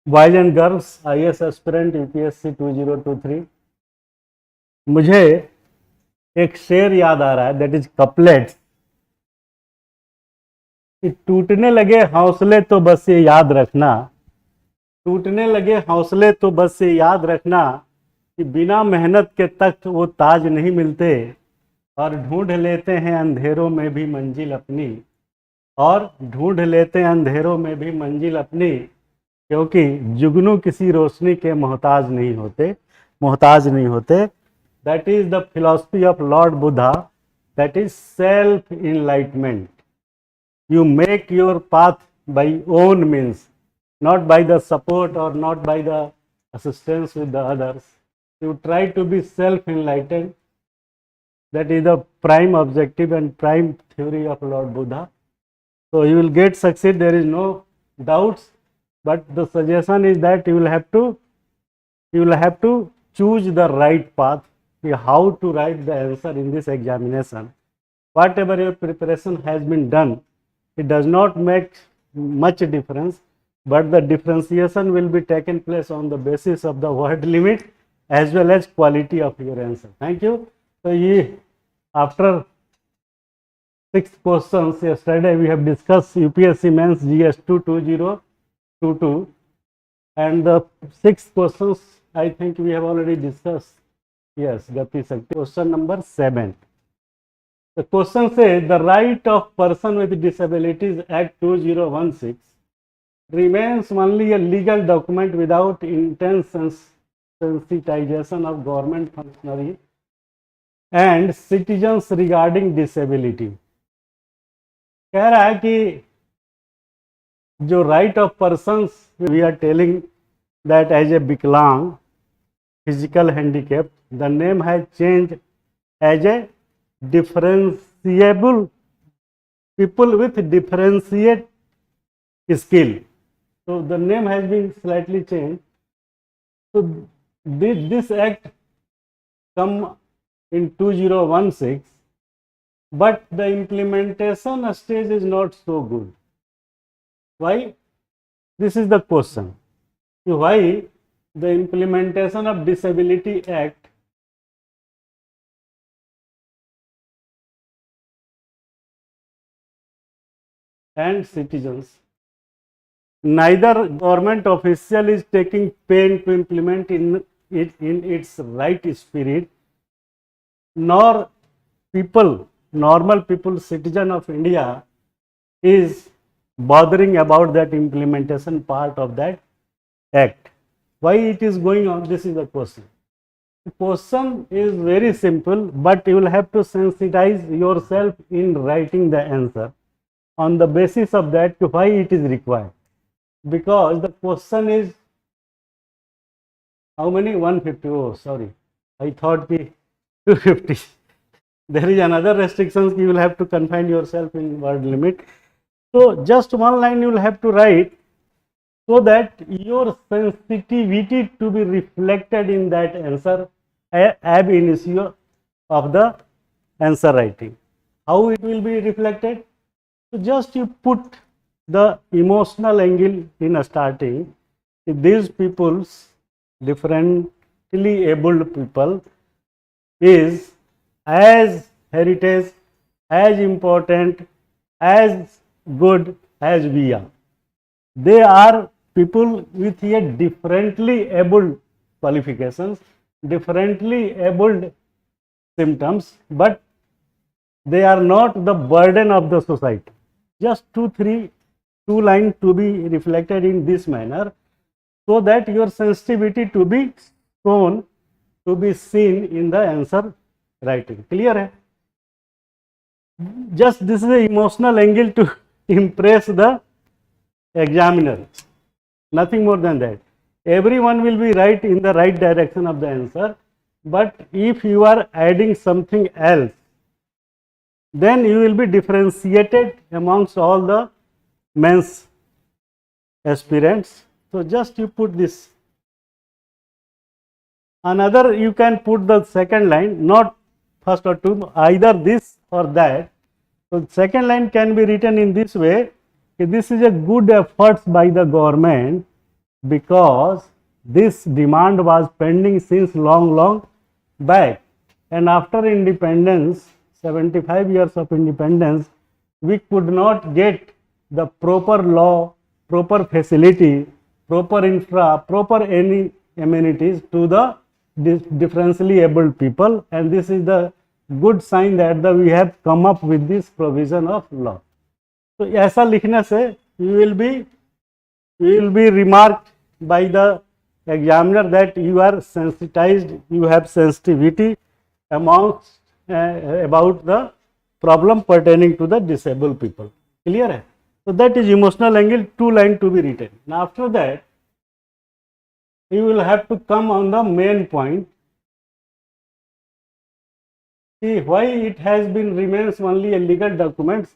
Boys and girls IAS aspirant UPSC 2023, मुझे एक शेर याद आ रहा है, दैट इज कपलेट। टूटने लगे हौसले तो बस ये याद रखना, टूटने लगे हौसले तो बस ये याद रखना कि बिना मेहनत के तख्त वो ताज नहीं मिलते, और ढूंढ लेते हैं अंधेरों में भी मंजिल अपनी, और ढूंढ लेते हैं अंधेरों में भी मंजिल अपनी, क्योंकि जुगनू किसी रोशनी के मोहताज नहीं होते, मोहताज नहीं होते। That is the philosophy of Lord Buddha, that is self enlightenment. You make your path by own means, not by the support or not by the assistance with the others. You try to be self-enlightened. That is the prime objective and prime theory of Lord Buddha. So you will get succeed, there is no doubts, but the suggestion is that you will have to choose the right path, how to write the answer in this examination. Whatever your preparation has been done, it does not make much difference, but the differentiation will be taken place on the basis of the word limit as well as quality of your answer. Thank you. So after 6 questions yesterday we have discussed UPSC Mains GS2 2022, and the 6 questions I think we have already discussed. Yes, Gati Shakti. Question number 7. The question says the right of Person with Disabilities Act 2016 remains only a legal document without intense sensitization of government functionaries and citizens regarding disability. कह रहा है कि जो right of persons we are telling that as a Viklang, physical handicap, the name has changed as a differentiable, people with differentiate skill. So the name has been slightly changed. So this act come in 2016, but the implementation stage is not so good. Why? This is the question. Why the implementation of Disability Act and citizens, neither government official is taking pain to implement it in its right spirit, nor normal people, citizen of India is bothering about that implementation part of that act. Why it is going on? This is the question. The question is very simple, but you will have to sensitize yourself in writing the answer on the basis of that why it is required, because the question is how many? 150. Oh sorry, I thought 250. There is another restrictions, you will have to confine yourself in word limit. So just one line you will have to write, so that your sensitivity to be reflected in that answer ab initio of the answer writing. How it will be reflected? So just you put the emotional angle in a starting. These people's, differently abled people, is as heritage, as important, as good as we are. They are people with a differently abled qualifications, differently abled symptoms, but they are not the burden of the society. Just two lines to be reflected in this manner, so that your sensitivity to be shown, to be seen in the answer writing. Clear hai? Just this is the emotional angle to impress the examiner, nothing more than that. Everyone will be right in the right direction of the answer, but if you are adding something else, then you will be differentiated amongst all the men's aspirants. So just you put this. Another, you can put the second line, not first or two, either this or that. So second line can be written in this way: this is a good efforts by the government because this demand was pending since long back, and after independence, 75 years of independence, we could not get the proper law, proper facility, proper infra, proper any amenities to the differentially abled people, and this is the good sign that we have come up with this provision of law. तो ऐसा लिखने से you will be remarked by the examiner that you are sensitized, you have sensitivity amongst about the problem pertaining to the disabled people. Clear है? So that is emotional angle, 2 line to be written. Now after that you will have to come on the main point. See why it has been remains only a legal document,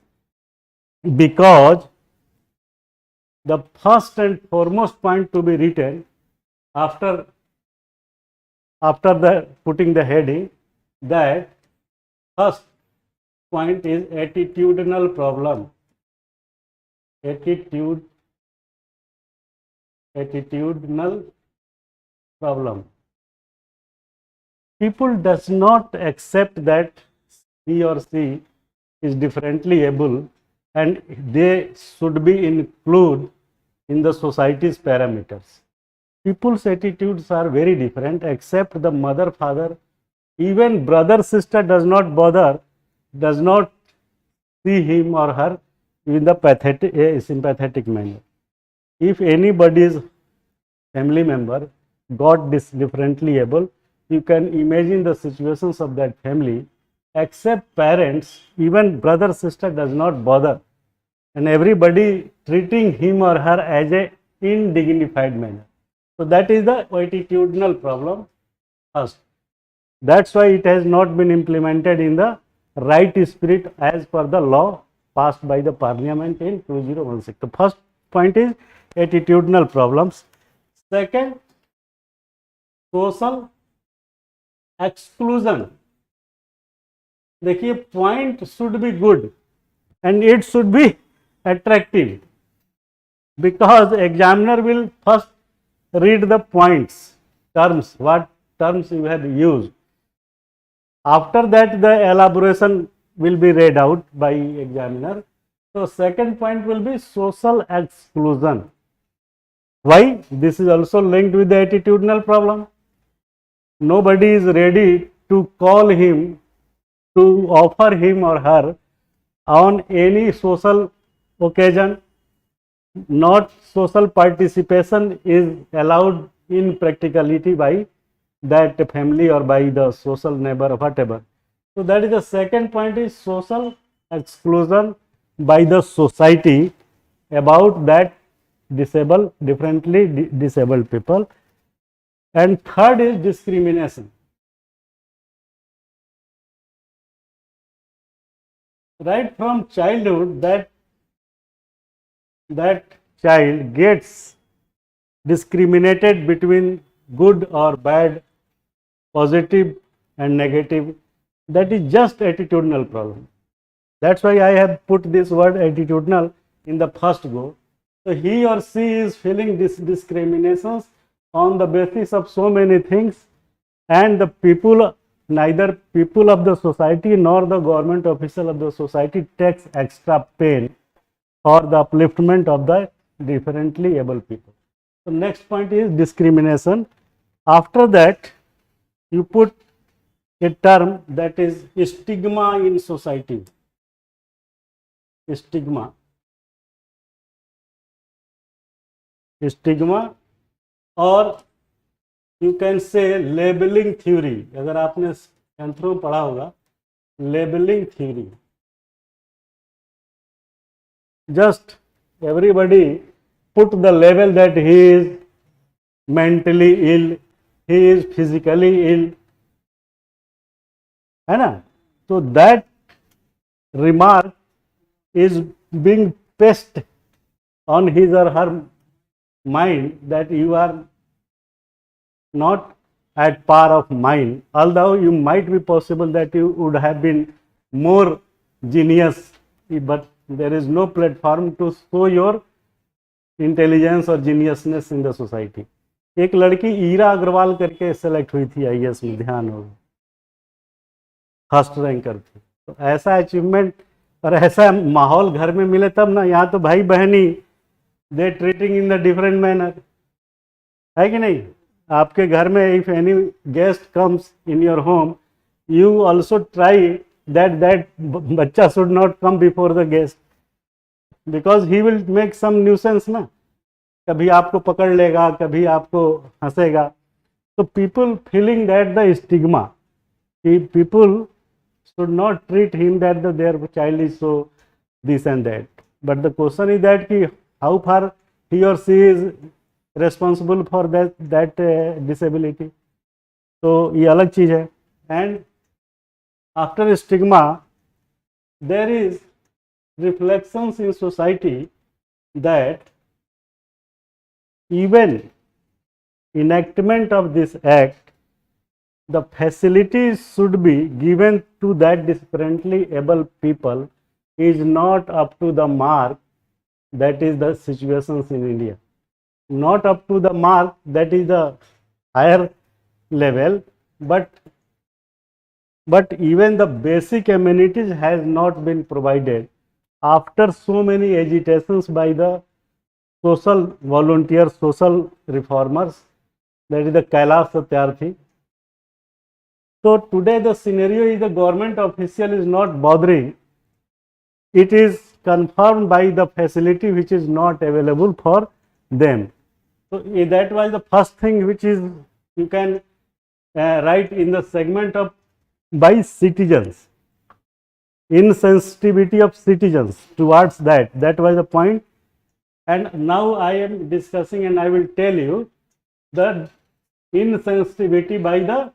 because the first and foremost point to be written after the putting the heading, that first point is attitudinal problem. Attitudinal problem. People does not accept that he or she is differently able, and they should be included in the society's parameters. People's attitudes are very different, except the mother, father, even brother, sister does not bother, does not see him or her in the sympathetic manner. If anybody's family member got this differently able, you can imagine the situations of that family. Except parents, even brother, sister does not bother, and everybody treating him or her as a indignified manner. So that is the attitudinal problem first. That's why it has not been implemented in the right spirit as per the law passed by the parliament in 2016. The first point is attitudinal problems. Second, social exclusion. देखिए, point should be good and it should be attractive, because examiner will first read the points, terms, what terms you have used. After that the elaboration will be read out by examiner. So second point will be social exclusion. Why? This is also linked with the attitudinal problem. Nobody is ready to call him, to offer him or her on any social occasion. Not social participation is allowed in practicality by that family or by the social neighbor or whatever. So that is the second point, is social exclusion by the society about that differently disabled people. And third is discrimination. Right from childhood, that child gets discriminated between good or bad, positive and negative. That is just attitudinal problem. That's why I have put this word attitudinal in the first go. So he or she is feeling this discriminations on the basis of so many things, and the people, neither people of the society nor the government official of the society takes extra pain for the upliftment of the differently able people. So next point is discrimination. After that you put a term, that is stigma in society. Stigma और you can say labeling theory. अगर आपने यंत्रों में पढ़ा होगा labeling theory. Just everybody put the label that he is mentally ill, he is physically ill, है ना? So that remark is being pasted on his or her mind, that you are not at par of mind, although you might be possible that you would have been more genius but there is no platform to show your intelligence or geniusness in the society. एक लड़की ईरा अग्रवाल करके select हुई थी IAS में, ध्यान हो, first ranker थी। तो ऐसा अचीवमेंट और ऐसा माहौल घर में मिले तब ना। यहाँ तो भाई बहनी they treating in the different manner, है कि नहीं? आपके घर में if any guest comes in your home, you also try that बच्चा should not come before the guest, because he will make some nuisance ना। कभी आपको पकड़ लेगा, कभी आपको हंसेगा। तो people feeling that the stigma, people should not treat him that their child is so this and that. But the question is that ki how far he or she is responsible for that disability. तो ये अलग चीज है। And after stigma there is reflections in society that even enactment of this act, the facilities should be given to that differently able people is not up to the mark. That is the situations in India. Not up to the mark, that is the higher level, but even the basic amenities has not been provided after so many agitations by the social volunteers, social reformers, that is the Kailash Satyarthi. So today the scenario is the government official is not bothering. It is confirmed by the facility which is not available for them. So that was the first thing which is you can write in the segment of by citizens, insensitivity of citizens towards that. That was the point. And now I am discussing and I will tell you the insensitivity by the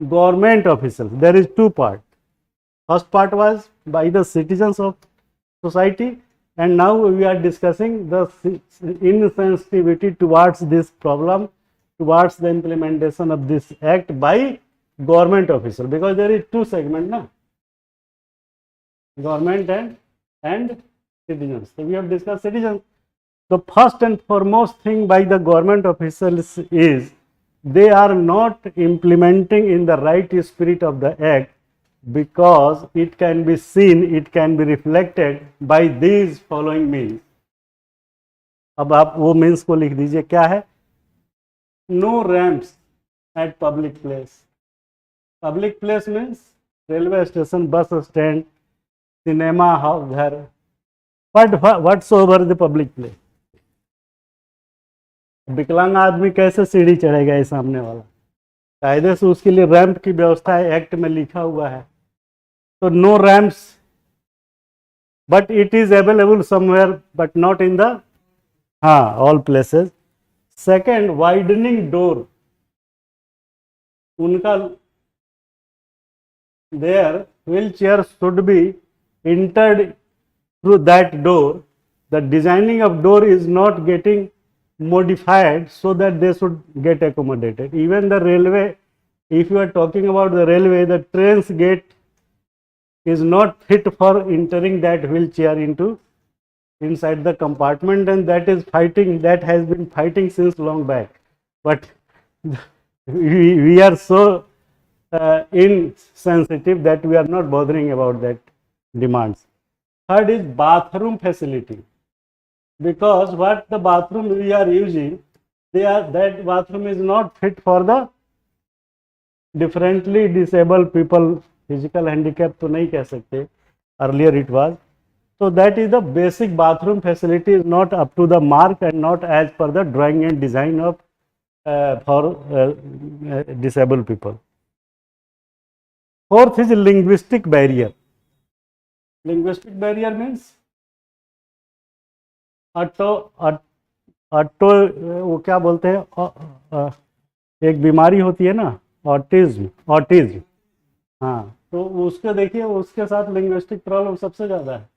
government officials. There is two parts. First part was by the citizens of society, and now we are discussing the insensitivity towards this problem, towards the implementation of this act by government official, because there is two segments, na? Government and citizens. So we have discussed citizens. The first and foremost thing by the government officials is they are not implementing in the right spirit of the act, because it can be seen, it can be reflected by these following means. अब आप वो means को लिख दीजिए, क्या है? No ramps at public place. Public place means railway station, bus stand, cinema hall, घर, whatsoever the public place. विकलांग आदमी कैसे सीढ़ी चढ़ेगा ये सामने वाला? कायदे से उसके लिए रैंप की व्यवस्था है, एक्ट में लिखा हुआ है। तो no ramps, but it is available somewhere but not in the all places. Second, widening door, उनका their wheelchair should be entered through that door. The designing of door is not getting modified so that they should get accommodated. Even the railway, if you are talking about the railway, the train's gate is not fit for entering that wheelchair into inside the compartment, and that is fighting, that has been fighting since long back. But we are so insensitive that we are not bothering about that demands. Third is bathroom facility. Because what the bathroom we are using, that bathroom is not fit for the differently disabled people. Physical handicap तो नहीं कह सकते, earlier it was. So that is the basic bathroom facility is not up to the mark and not as per the drawing and design of for disabled people. Fourth is linguistic barrier. Linguistic barrier means वो क्या बोलते हैं, एक बीमारी होती है ना, autism. हाँ, तो उसके देखिए, उसके साथ लिंग्विस्टिक प्रॉब्लम सबसे ज़्यादा है।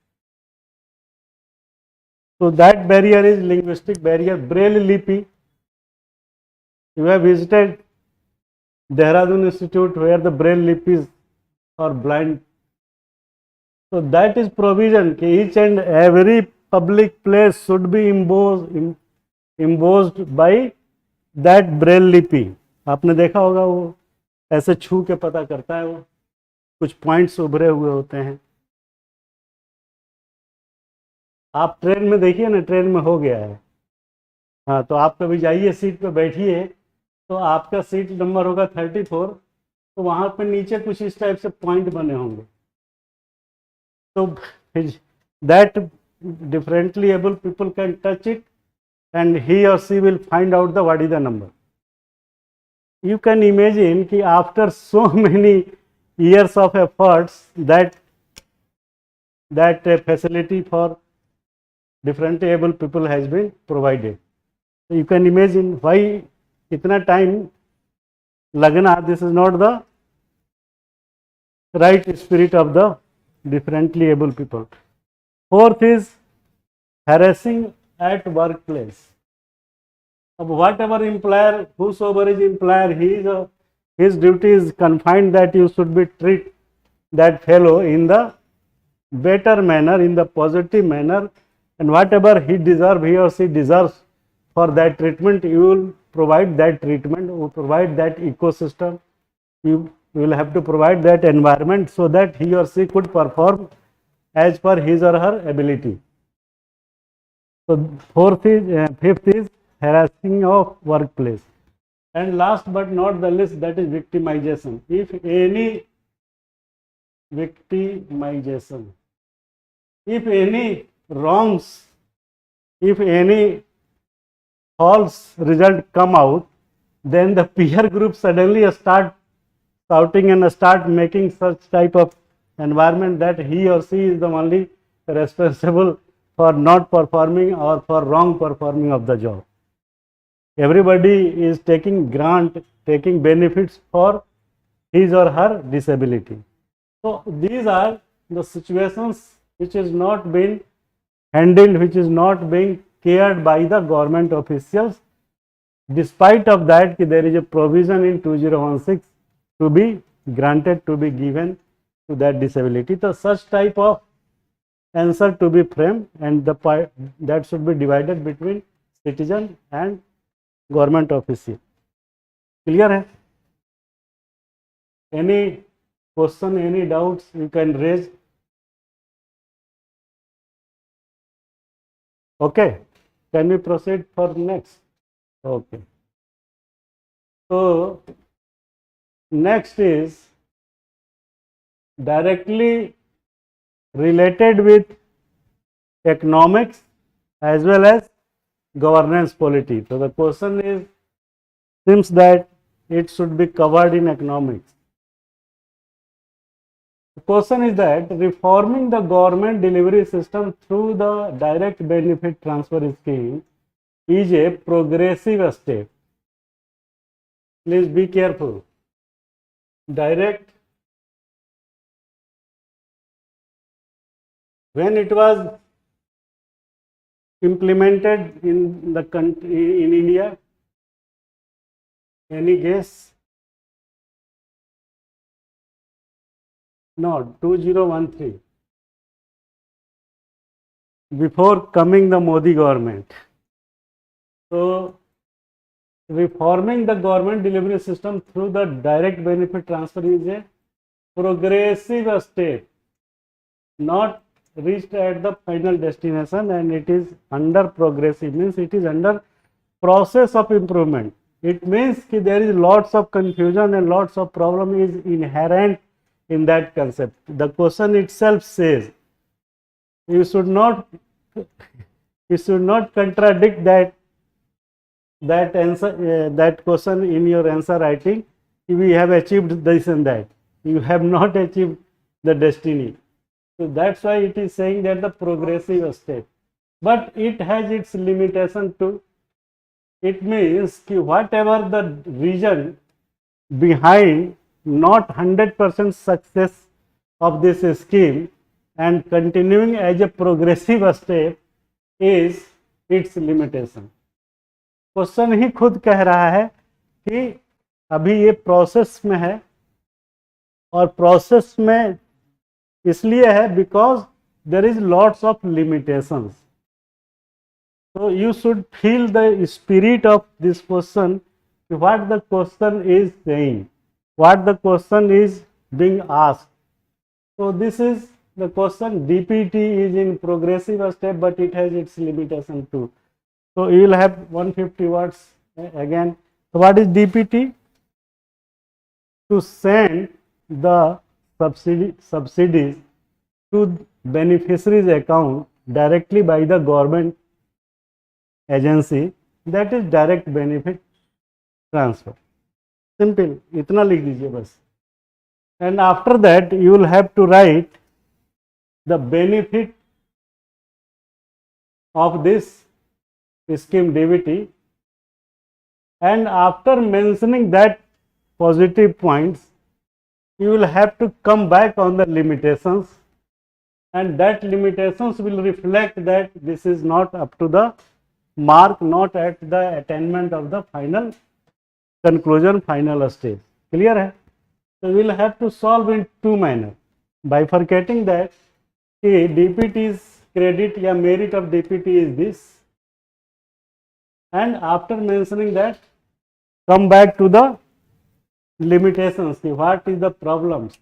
तो that barrier is linguistic barrier. Braille लिपि, you have visited Dehradun institute where the Braille लिपीज और blind So that is provision कि each and every public place should be embossed by that braille लिपि। आपने देखा होगा वो ऐसे छू के पता करता है, वो कुछ पॉइंट्स उभरे हुए होते हैं। आप ट्रेन में देखिए ना, ट्रेन में हो गया है। हाँ, तो आप कभी जाइए, सीट पे बैठिए, तो आपका सीट नंबर होगा 34, तो वहाँ पे नीचे कुछ इस टाइप से पॉइंट बने होंगे। तो that differently able people can touch it and he or she will find out the what is the number. You can imagine कि after so many years of efforts that facility for differently able people has been provided. So you can imagine why इतना time लगना. This is not the right spirit of the differently able people. Fourth is harassing at workplace. Whatever employer, whosoever is employer, his duty is confined that you should be treat that fellow in the better manner, in the positive manner, and whatever he or she deserves for that treatment, you will provide that treatment, you provide that ecosystem, you will have to provide that environment so that he or she could perform as per his or her ability. So fifth is harassing of workplace, and last but not the least, that is victimization. If any victimization, if any wrongs, if any false result come out, then the peer group suddenly start shouting and start making such type of environment that he or she is the only responsible for not performing or for wrong performing of the job. Everybody is taking grant, taking benefits for his or her disability. So these are the situations which is not being handled, which is not being cared by the government officials. Despite of that, there is a provision in 2016 to be granted, to be given to that disability. So such type of answer to be framed, and that should be divided between citizen and government official. Clear है? Any question, any doubts you can raise? Okay, can we proceed for next? Okay, so next is directly related with economics as well as governance polity. So the question is, seems that it should be covered in economics. The question is that reforming the government delivery system through the direct benefit transfer scheme is a progressive step. Please be careful. Direct, when it was implemented in the country, in India, any guess? No, 2013, before coming the Modi government. So reforming the government delivery system through the direct benefit transfer is a progressive step, not reached at the final destination, and it is under progressive, means it is under process of improvement. It means that there is lots of confusion and lots of problem is inherent in that concept. The question itself says you should not contradict that answer, that question in your answer writing. We have achieved this and that. You have not achieved the destiny. So that's why it is saying that the progressive step, but it has its limitation too. It means that whatever the reason behind not 100% success of this scheme and continuing as a progressive step is its limitation. Question ही खुद कह रहा है कि अभी ये process में है, और प्रोसेस में इसलिए है because there is lots of limitations. So you should feel the spirit of this question, what the question is saying, what the question is being asked. So this is the question. DPT is in progressive step, but it has its limitation too. So you will have 150 words again. So what is DPT? To send the subsidies to beneficiaries account directly by the government agency, that is direct benefit transfer. Simple, इतना लिख दीजिए बस. And after that you will have to write the benefit of this scheme DBT, and after mentioning that positive points you will have to come back on the limitations, and that limitations will reflect that this is not up to the mark, not at the attainment of the final conclusion, final stage. Clear है? So we will have to solve in two manner, bifurcating that DPT's credit या merit of DPT is this, and after mentioning that come back to the limitations, what is the problems.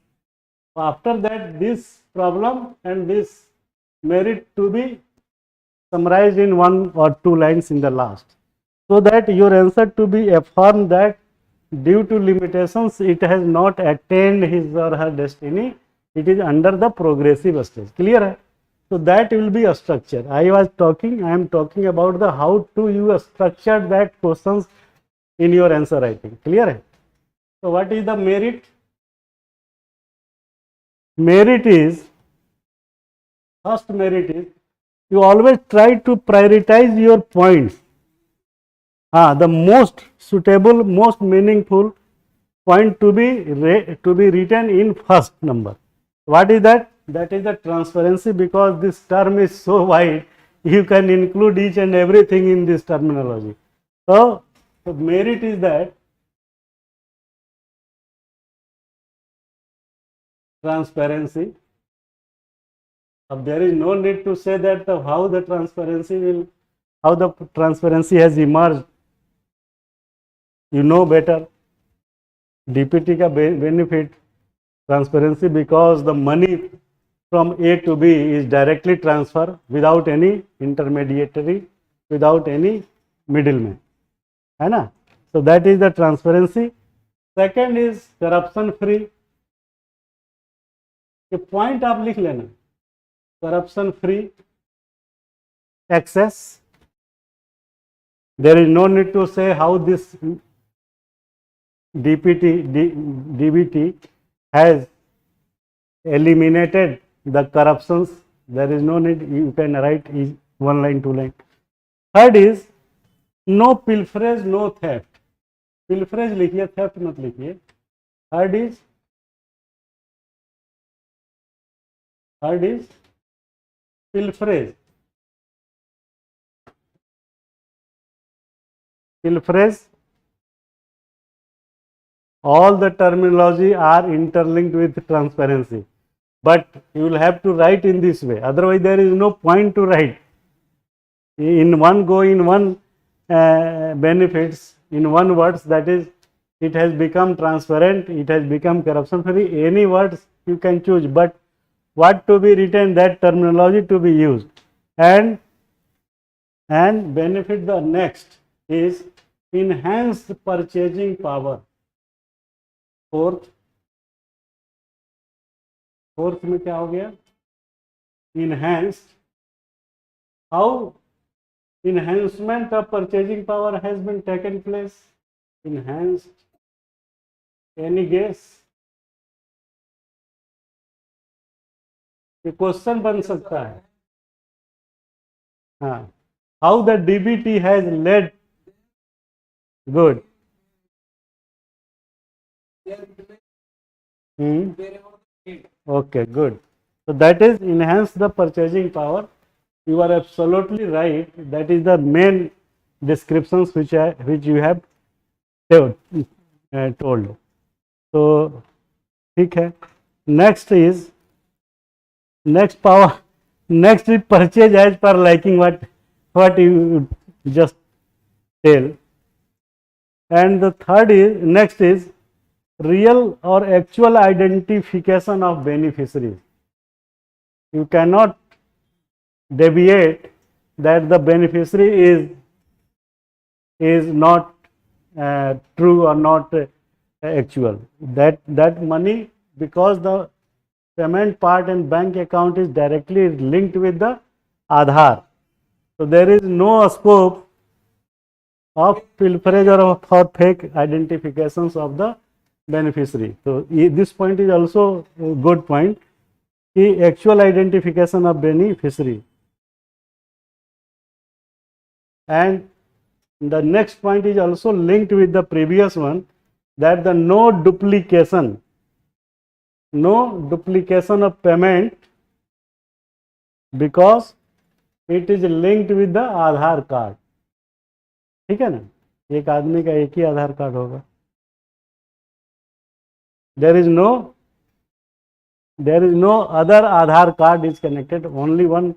After that this problem and this merit to be summarized in one or two lines in the last, so that your answer to be affirmed that due to limitations it has not attained his or her destiny, it is under the progressive stage. Clear hai? So that will be a structure. I am talking about the how to you structure that questions in your answer writing. Clear hai? So what is the merit? Merit is, first merit is, you always try to prioritize your points. The most suitable, most meaningful point to be written in first number. What is that? That is the transparency, because this term is so wide, you can include each and everything in this terminology. So merit is that transparency. There is no need to say that how the transparency has emerged. You know better. DPT का benefit transparency, because the money from A to B is directly transferred without any intermediary, without any middleman, है ना? So that is the transparency. Second is corruption free. ये point आप लिख लेना. Corruption free, access. There is no need to say how this DBT has eliminated the corruptions. There is no need, you can write one line, two line. Third is no pilferage, no theft. Pilferage लिखिए, theft मत लिखिए. Third is pilferage. Pilferage, all the terminology are interlinked with transparency, but you will have to write in this way, otherwise there is no point to write in one go, in one benefits, in one words, that is, it has become transparent, it has become corruption free. Any words you can choose, but what to be written, that terminology to be used. And benefit, the next is enhanced purchasing power. Fourth में क्या हो गया? Enhanced. How enhancement of purchasing power has been taken place? Enhanced. Any guess? ये question बन सकता है. How the DBT has led. Good. Okay, good. So that is enhance the purchasing power. You are absolutely right. That is the main descriptions which you have told. So ठीक है. Next is next is purchase as per liking, what you just tell. And the third is, next is real or actual identification of beneficiaries. You cannot deviate that the beneficiary is not true or not actual. That money, because the payment part and bank account is directly linked with the Aadhaar, so there is no scope of pilferage or for fake identifications of the beneficiary. So this point is also a good point, the actual identification of beneficiary. And the next point is also linked with the previous one, that the no duplication of payment, because it is linked with the Aadhaar card. ठीक है ना, एक आदमी का एक ही आधार card होगा. There is no other Aadhaar card is connected, only one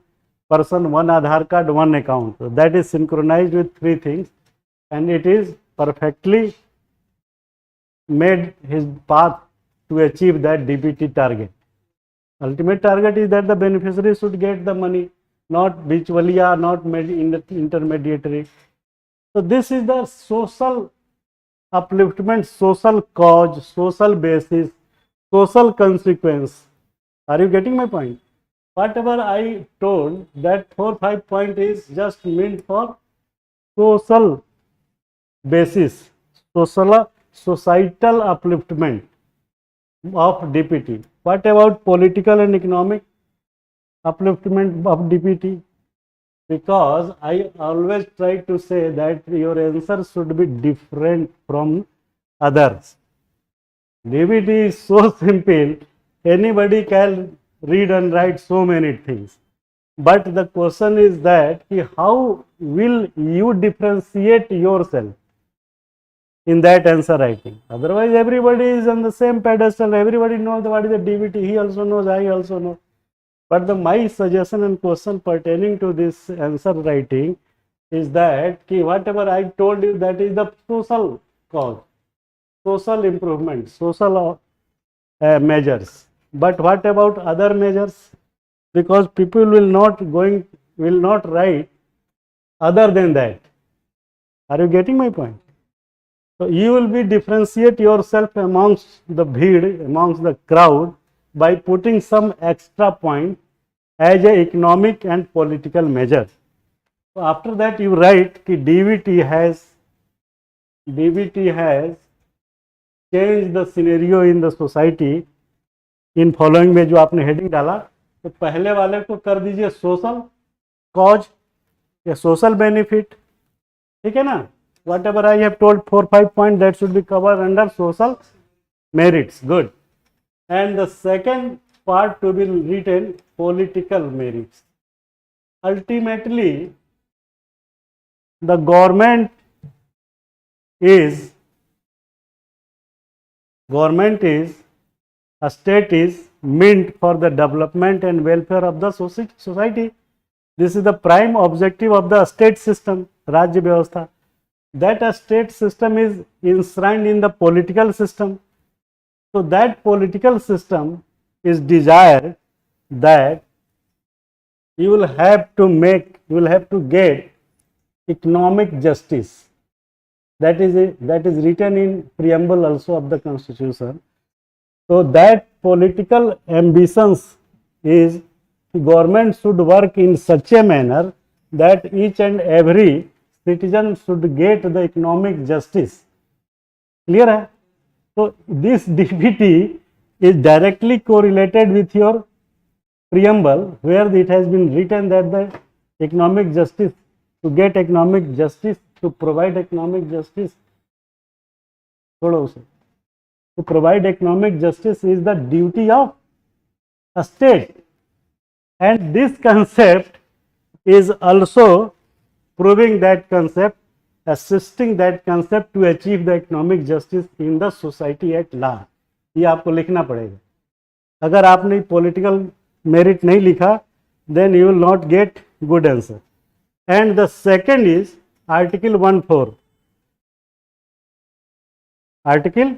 person, one Aadhaar card, one account. So that is synchronized with three things, and it is perfectly made his path to achieve that DBT target. Ultimate target is that the beneficiary should get the money, not bichwaliya, not intermediary. So this is the social upliftment, social cause, social basis, social consequence. Are you getting my point? Whatever I told, that 4-5 point is just meant for social basis, societal upliftment of DPT. What about political and economic upliftment of DPT? Because I always try to say that your answer should be different from others. DBT is so simple, anybody can read and write so many things. But the question is that how will you differentiate yourself in that answer writing? Otherwise, everybody is on the same pedestal, everybody knows what is the DBT, he also knows, I also know. But my suggestion and question pertaining to this answer writing is that whatever I told you, that is the social cause, social improvement, social measures. But what about other measures? Because people will not write other than that. Are you getting my point? So you will be differentiate yourself amongst the bheed, amongst the crowd, by putting some extra point as a economic and political measure. So after that you write कि DBT has changed the scenario in the society in following में जो आपने heading डाला, तो पहले वाले को कर दीजिए social cause या social benefit. ठीक है ना? Whatever I have told 4-5 points, that should be covered under social merits. Good. And the second part to be written, political merits. Ultimately, the government is, a state is meant for the development and welfare of the society. This is the prime objective of the state system, Rajya Vyavastha. That a state system is enshrined in the political system. So that political system is desired that you will have to get economic justice. That is written in preamble also of the constitution. So that political ambitions is the government should work in such a manner that each and every citizen should get the economic justice. Clear hai? So this DBT is directly correlated with your preamble, where it has been written that the economic justice, to get economic justice, to provide economic justice, to provide economic justice is the duty of a state. And this concept is also proving that concept, assisting that concept to achieve the economic justice in the society at large. ये आपको लिखना पड़ेगा. अगर आपने political merit नहीं लिखा, then you will not get good answer. And the second is Article 1(4). Article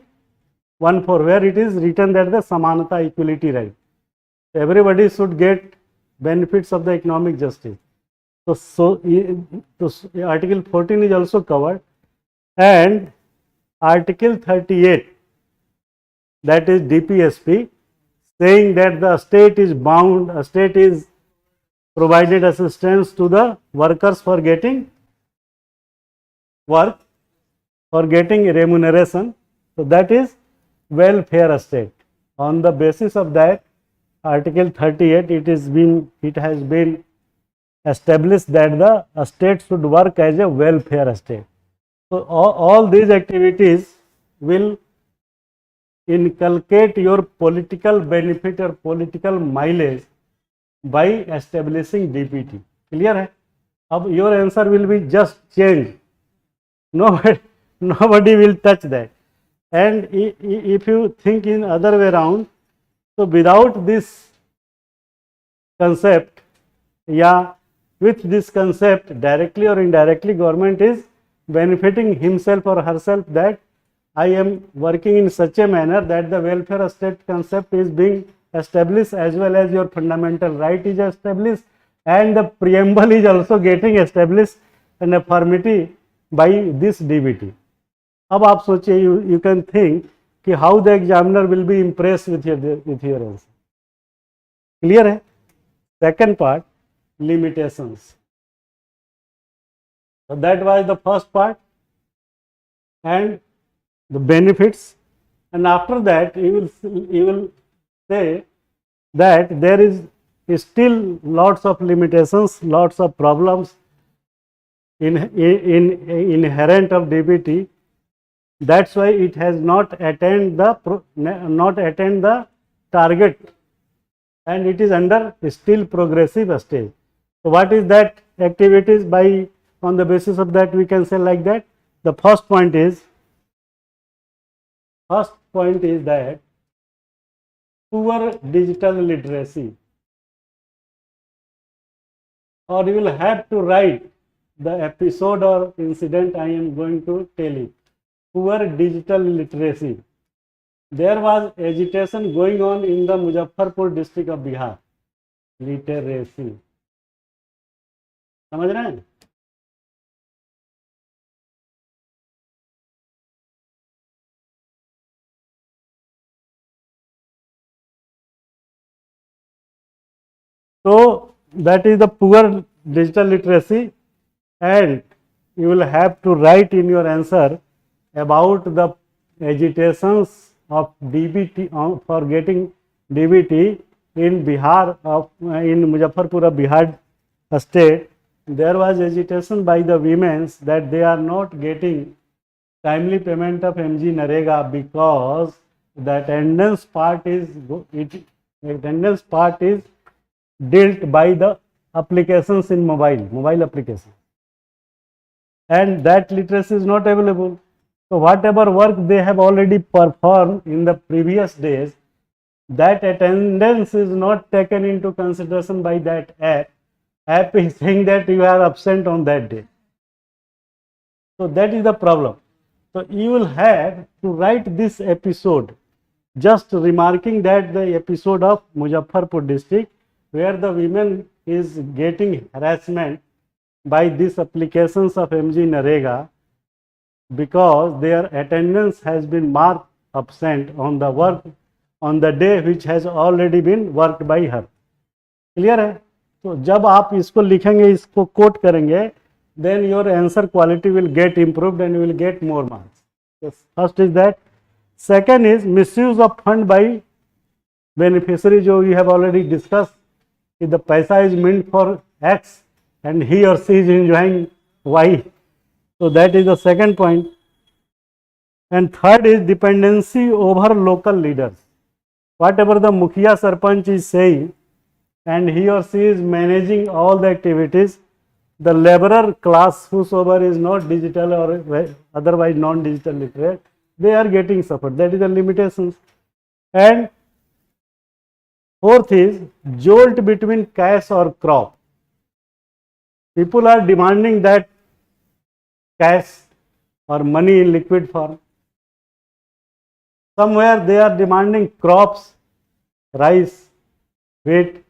1(4), where it is written that the Samanata equality right. Everybody should get benefits of the economic justice. So Article 14 is also covered, and Article 38, that is DPSP, saying that the state is bound, a state is provided assistance to the workers for getting work, for getting remuneration. So that is welfare state. On the basis of that, Article 38, it has been established that the state should work as a welfare state. So all these activities will inculcate your political benefit or political mileage by establishing DPT. Clear है? अब your answer will be just changed. Nobody will touch that. And if you think in other way around, so without this concept, with this concept, directly or indirectly, government is benefiting himself or herself that I am working in such a manner that the welfare state concept is being established, as well as your fundamental right is established, and the preamble is also getting established in conformity by this DBT. अब आप सोचिए, you can think कि how the examiner will be impressed with your answer. Clear है? Second part, limitations. So that was the first part, and the benefits, and after that you will say that there is still lots of limitations, lots of problems in inherent of DBT. That's why it has not attained the target, and it is under still progressive stage. So what is that activities? By on the basis of that we can say like that. The first point is that poor digital literacy, or you will have to write the episode or incident I am going to tell you. Poor digital literacy. There was agitation going on in the Muzaffarpur district of Bihar. Literacy. समझ रहे हैं? So that is the poor digital literacy, and you will have to write in your answer about the agitations of DBT for getting DBT in Bihar in Muzaffarpur of Bihar state. There was agitation by the women that they are not getting timely payment of MG Narega because the attendance part is dealt by the applications in mobile application, and that literacy is not available. So whatever work they have already performed in the previous days, that attendance is not taken into consideration by that app. App is saying that you are absent on that day. So that is the problem. So you will have to write this episode, just remarking that the episode of Muzaffarpur district, where the women is getting harassment by these applications of MG Narega because their attendance has been marked absent on the work on the day which has already been worked by her. Clear है? तो जब आप इसको लिखेंगे, इसको coat करेंगे, then your answer quality will get improved and you will get more marks. Yes. First is that. Second is misuse of fund by beneficiary, जो you have already discussed. If the paisa is meant for X and he or she is enjoying Y, so that is the second point. And third is dependency over local leaders. Whatever the Mukhiya Sarpanch is saying, and he or she is managing all the activities, the laborer class, whosoever is not digital or otherwise non-digital literate, they are getting suffered. That is the limitations. And Fourth is jolt between cash or crop. People are demanding that cash or money in liquid form. Somewhere they are demanding crops, rice, wheat.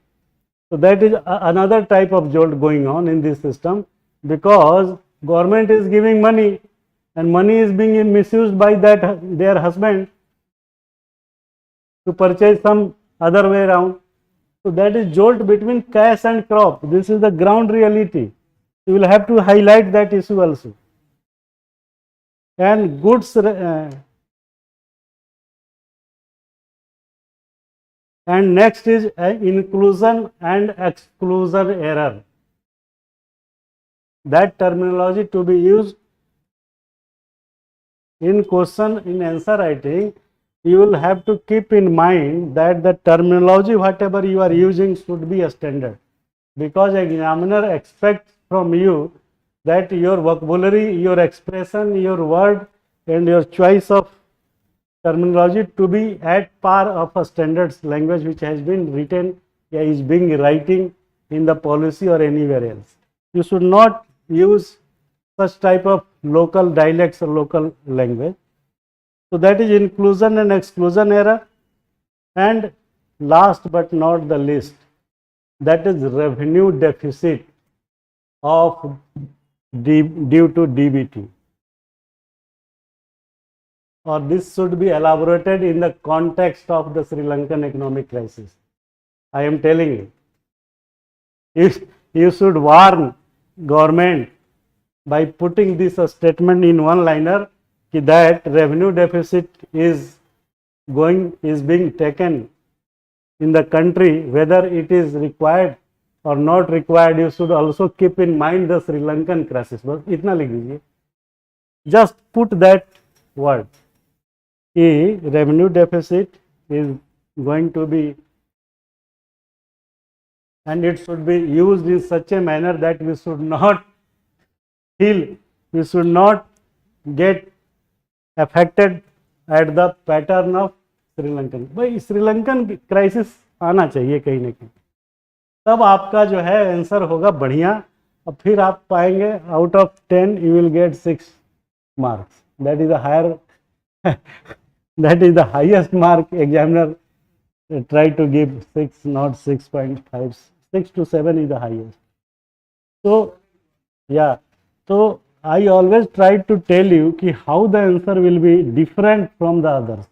So that is another type of jolt going on in this system, because government is giving money and money is being misused by their husband to purchase some other way around. So that is jolt between cash and crop. This is the ground reality. You will have to highlight that issue also. And goods and next is inclusion and exclusion error. That terminology to be used in question, in answer writing, you will have to keep in mind that the terminology whatever you are using should be a standard, because examiner expects from you that your vocabulary, your expression, your word and your choice of terminology to be at par of a standard language which has been written or is being writing in the policy or anywhere else. You should not use such type of local dialects or local language. So that is inclusion and exclusion error. And last but not the least, that is revenue deficit of due to DBT. Or this should be elaborated in the context of the Sri Lankan economic crisis. I am telling you, you should warn government by putting this statement in one liner that revenue deficit is being taken in the country, whether it is required or not required. You should also keep in mind the Sri Lankan crisis. बस इतना लिख दीजिए, just put that word. Revenue deficit is going to be, and it should be used in such a manner that we should not get affected at the pattern of Sri Lankan. भाई Sri Lankan crisis आना चाहिए कहीं ना कहीं, तब आपका जो है आंसर होगा बढ़िया, और फिर आप पाएंगे out of 10 you will get 6 marks. That is the higher that is the highest mark examiner try to give 6, not 6.5. 6 to 7 is the highest. So yeah, so I always try to tell you ki how the answer will be different from the others.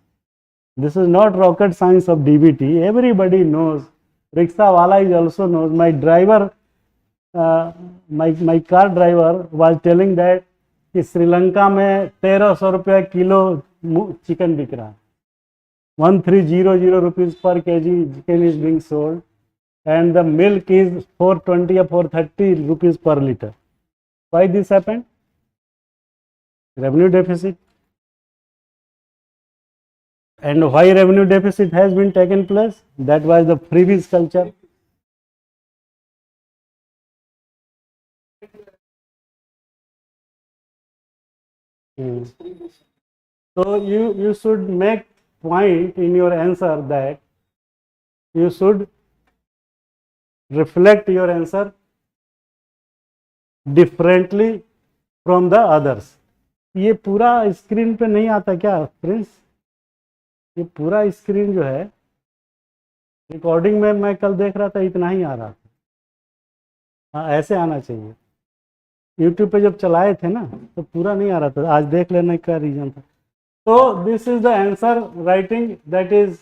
This is not rocket science of DBT. Everybody knows. Rickshaw wala is also knows. My driver, my car driver was telling that कि श्रीलंका में 1300 रुपया kilo chicken बिक रहा है. 1300 rupees per kg chicken is being sold, and the milk is 420 or 430 rupees per liter. Why this happened? Revenue deficit. And why revenue deficit has been taken place? That was the freebies culture. So you should make point in your answer that you should reflect your answer differently from the others. ये पूरा screen पे नहीं आता क्या friends? ये पूरा screen जो है रिकॉर्डिंग में मैं कल देख रहा था इतना ही आ रहा था. हाँ, ऐसे आना चाहिए. यूट्यूब पे जब चलाए थे ना तो पूरा नहीं आ रहा था. आज देख लेने का रीजन था. So this is the answer writing, that is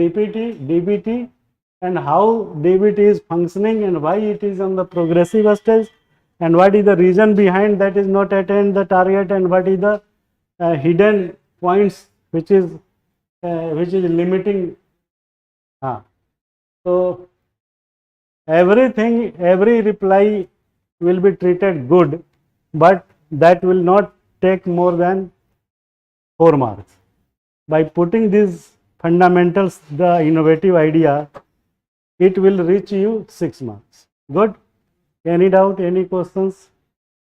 DPT, DBT, and how DBT is functioning and why it is on the progressive stage, and what is the reason behind that is not attain the target, and what is the hidden points which is limiting. So everything, every reply will be treated good, but that will not take more than 4 marks. By putting these fundamentals, the innovative idea, it will reach you 6 marks. Good? Any doubt, any questions?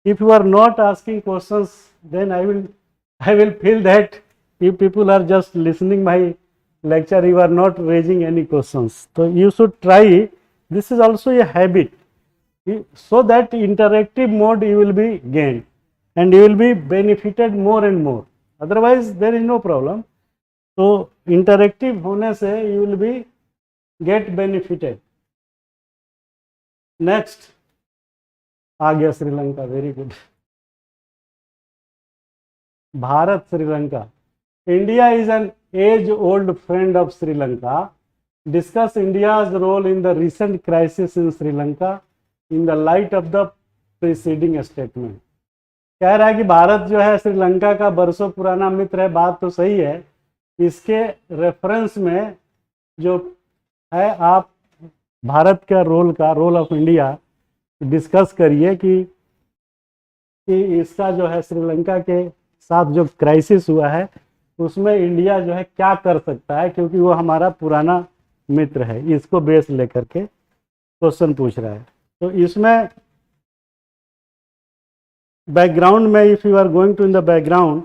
If you are not asking questions, then I will feel that you people are just listening my lecture you are not raising any questions. So you should try. This is also a habit, so that interactive mode you will be gained and you will be benefited more and more. Otherwise there is no problem. So interactive होने से you will be get benefited. Next आ गया Sri Lanka. Very good. Bharat Sri Lanka. India is an age-old friend of Sri Lanka. Discuss India's role in the recent crisis in Sri Lanka in the light of the preceding statement. कह रहा है कि भारत जो है श्रीलंका का बरसों पुराना मित्र है. बात तो सही है. इसके रेफरेंस में जो है आप भारत का रोल ऑफ इंडिया डिस्कस करिए कि इसका जो है श्रीलंका के साथ जो क्राइसिस हुआ है उसमें इंडिया जो है क्या कर सकता है, क्योंकि वो हमारा पुराना मित्र है. इसको बेस लेकर के क्वेश्चन पूछ रहा है. तो इसमें बैकग्राउंड में if you are going to in the background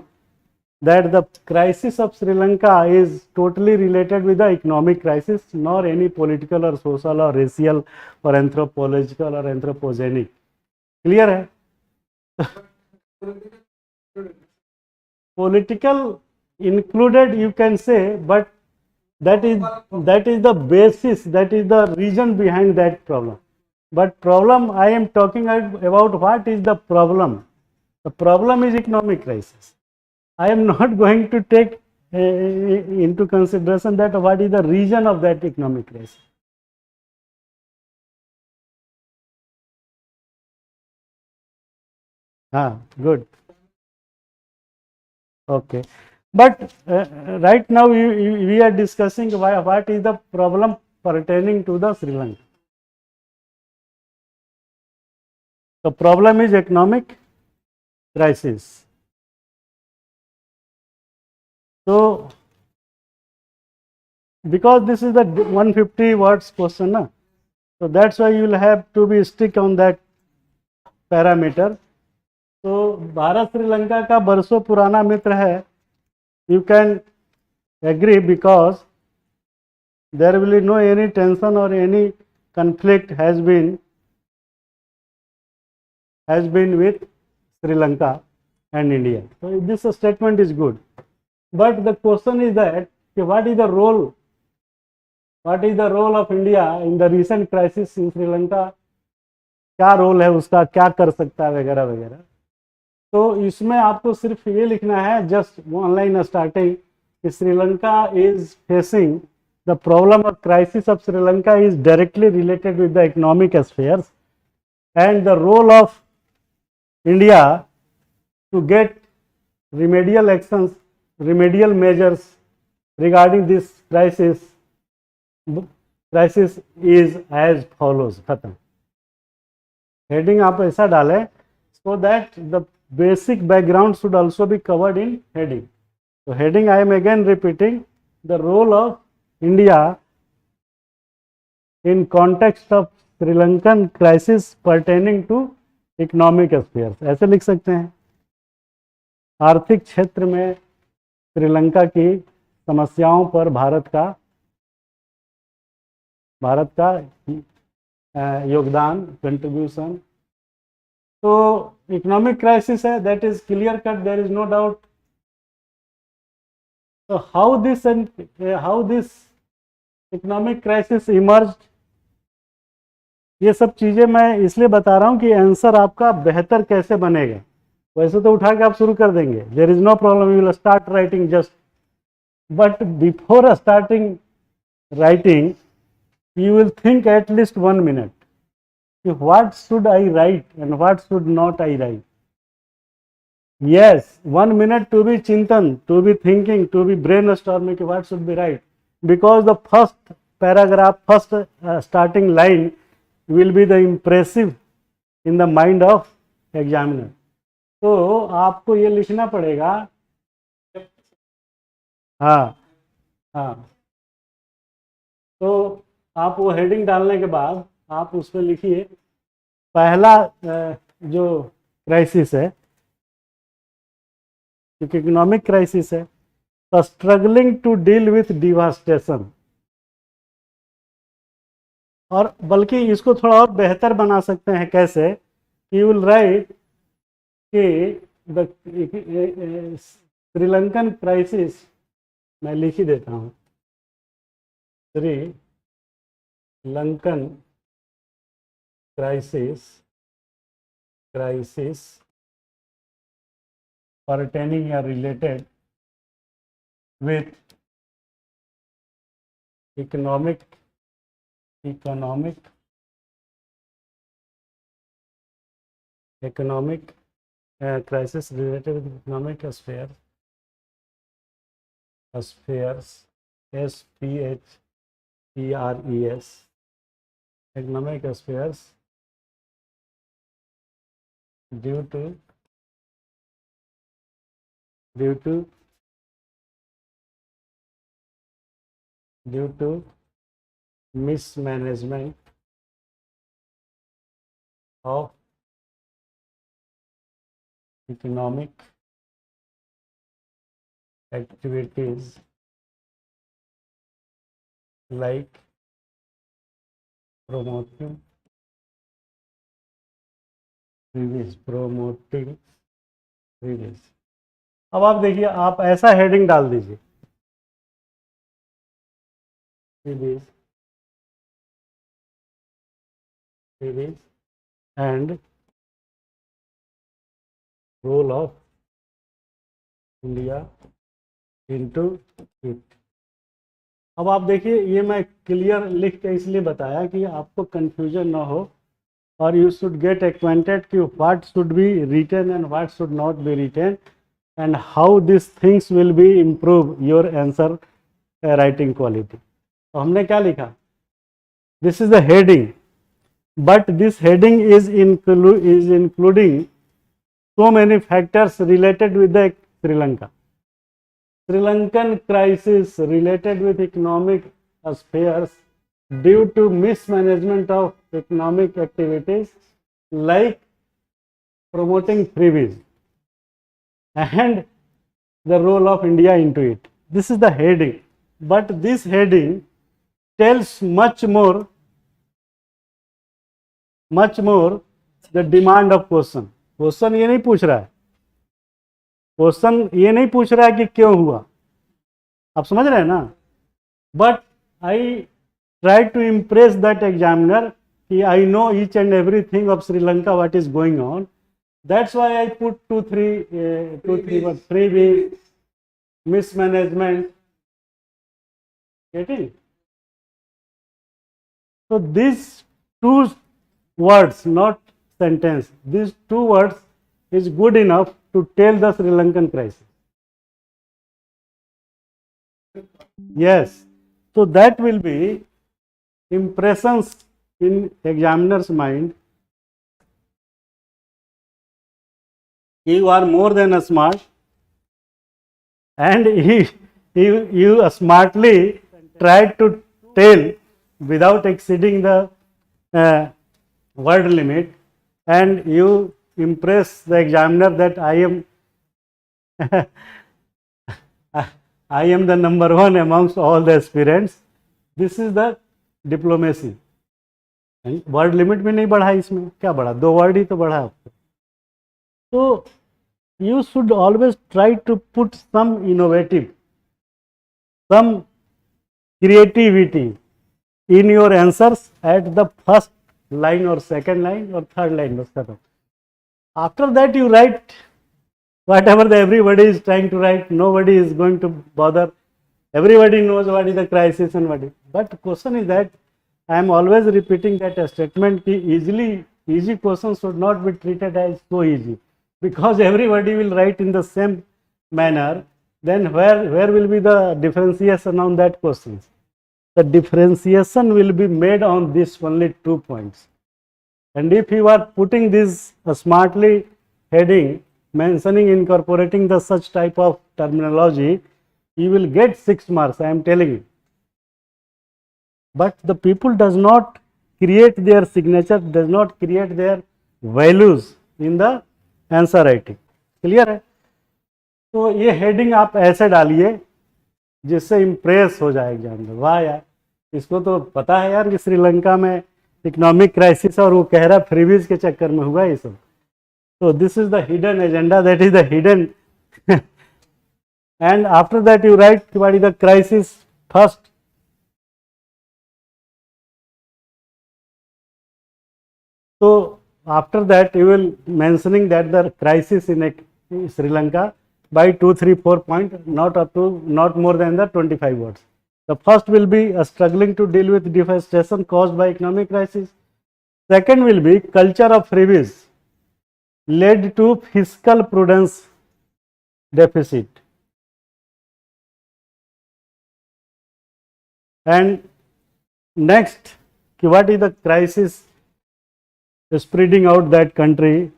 that the crisis of Sri Lanka is totally related with the economic crisis, nor any political or social or racial or anthropological or anthropogenic. Clear है? Political included you can say, but that is the basis, that is the reason behind that problem. But problem I am talking about, what is the problem? The problem is economic crisis. I am not going to take into consideration that what is the reason of that economic crisis. Good. Okay. But right now we are discussing what is the problem pertaining to the Sri Lanka. The problem is economic crisis. So because this is the 150 words question, so that's why you will have to be stick on that parameter. तो भारत श्रीलंका का बरसों पुराना मित्र है. You can agree because there will be no any tension or any conflict has been with Sri Lanka and India. So this statement is good. But the question is that what is the role of India in the recent crisis in Sri Lanka. क्या role है उसका, क्या कर सकता है वगैरह वगैरह. तो इसमें आपको सिर्फ ये लिखना है जस्ट ऑनलाइन स्टार्टिंग कि Sri Lanka is facing the problem of crisis of Sri Lanka is directly related with the economic affairs and the role of India to get remedial measures regarding this crisis is as follows. खत्म. Heading आप ऐसा डालें so that the basic background should also be covered in heading. So heading I am again repeating the role of India in context of Sri Lankan crisis pertaining to economic affairs. ऐसे लिख सकते हैं. आर्थिक क्षेत्र में श्रीलंका की समस्याओं पर भारत का योगदान, कंट्रीब्यूशन. तो इकोनॉमिक क्राइसिस है, that is clear cut, there is no doubt. तो how this economic crisis emerge, ये सब चीजें मैं इसलिए बता रहा हूं कि आंसर आपका बेहतर कैसे बनेगा. वैसे तो उठा के आप शुरू कर देंगे, there is no problem, you will start writing just. But before starting writing you will think at least 1 minute. What should I write and what should not I write? Yes, 1 minute to be chintan, to be thinking, to be brainstorming what should be right. Because the first paragraph, first starting line will be the impressive in the mind of examiner. तो आपको ये लिखना पड़ेगा. तो आप वो heading डालने के बाद आप उस पर लिखिए पहला जो क्राइसिस है, क्योंकि इकोनॉमिक क्राइसिस है, struggling to deal with devastation. और बल्कि इसको थोड़ा और बेहतर बना सकते हैं कैसे, यू विल राइट कि द श्रीलंकन क्राइसिस, मैं लिख ही देता हूँ, Sri Lankan crisis pertaining or related with economic crisis related with economic affairs, SPHERES, economic affairs due to mismanagement of economic activities like promoting freebies. अब आप देखिए, आप ऐसा हेडिंग डाल दीजिए, freebies and role of India into it. अब आप देखिए, ये मैं क्लियर लिख के इसलिए बताया कि आपको कंफ्यूजन ना हो और यू शुड गेट एक्वेंटेड कि what should be written and what should not be written and how these things will be improve your answer writing quality. तो हमने क्या लिखा, this is the heading, but this heading is including so many factors related with the Sri Lankan crisis related with economic affairs due to mismanagement of economic activities like promoting freebies and the role of India into it. This is the heading, but this heading tells much more the demand of question. Question ये नहीं पूछ रहा है, कि क्यों हुआ, आप समझ रहे हैं ना, but I try to impress that examiner कि I know each and everything of Sri Lanka, what is going on. That's why I put 2-3 words, freebie, mismanagement. Getting? So these two words, not sentence, these two words is good enough to tell the Sri Lankan crisis. Yes. So that will be impressions in examiner's mind. You are more than a smart, and you smartly tried to tell without exceeding the word limit, and you impress the examiner that I am the number one amongst all the aspirants. This is the diplomacy. And word limit भी नहीं बढ़ा इसमें, क्या बढ़ा, 2 word ही तो बढ़ा आपको. So you should always try to put some innovative, some creativity in your answers at the first line or second line or third line. After that you write whatever everybody is trying to write. Nobody is going to bother. Everybody knows what is the crisis and what is. But the question is that I am always repeating that statement ki easy questions should not be treated as so easy, because everybody will write in the same manner. Then where will be the differentiation on that questions? The differentiation will be made on this only 2 points. And if you are putting this smartly heading, mentioning, incorporating the such type of terminology, you will get 6 marks, I am telling you. But the people does not create their signature, does not create their values in the answer writing. Clear है? तो ये heading आप ऐसे डालिए जिससे impress हो जाए examiner, वाह यार इसको तो पता है यार कि श्रीलंका में इकोनॉमिक क्राइसिस और वो कह रहा फ्रीबीज के चक्कर में हुआ ये सब। तो this is the hidden agenda, that is the hidden and after that you write what is the crisis first. So after that you will mentioning that the crisis in Sri Lanka by 2 3 4 point, not more than the 25 words. The first will be struggling to deal with devastation caused by economic crisis. Second will be culture of freebies led to fiscal prudence deficit. And next, what is the crisis spreading out that country?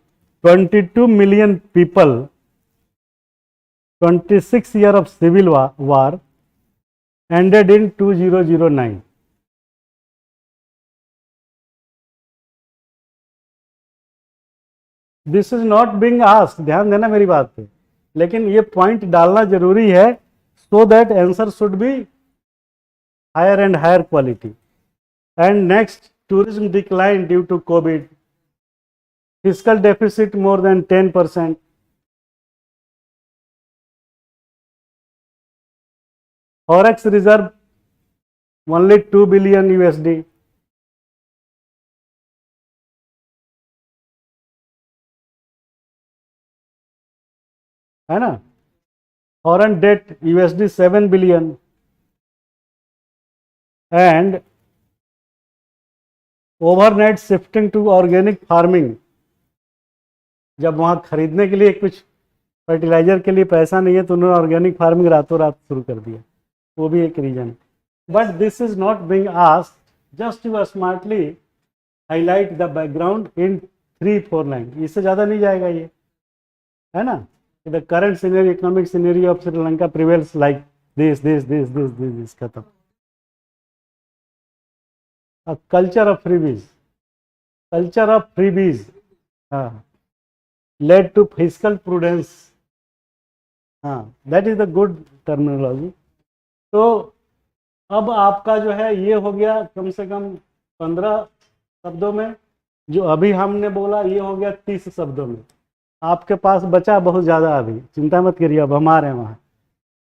22 million people, 26 year of civil war ended in 2009. This is not being asked, ध्यान देना मेरी बात पे, लेकिन ये point डालना जरूरी है so that answer should be higher and higher quality. And next, tourism decline due to COVID, fiscal deficit more than 10%, forex reserve only 2 billion USD, है ना, foreign debt USD 7 billion, and overnight shifting to organic farming. जब वहाँ खरीदने के लिए कुछ fertiliser के लिए पैसा नहीं है तो उन्होंने ऑर्गेनिक फार्मिंग रातों रात शुरू कर दिया, वो भी एक reason. But this is not being asked, just you smartly highlight the background in 3-4 line, इससे ज़्यादा नहीं जाएगा ये, है ना. The current scenario, economic scenario of Sri Lanka prevails like this खत्म. Culture of freebies, led to fiscal prudence, that is the good terminology. तो अब आपका जो है ये हो गया कम से कम 15 शब्दों में, जो अभी हमने बोला ये हो गया 30 शब्दों में. आपके पास बचा बहुत ज़्यादा, अभी चिंता मत करिए, अब हम आ रहे हैं वहाँ,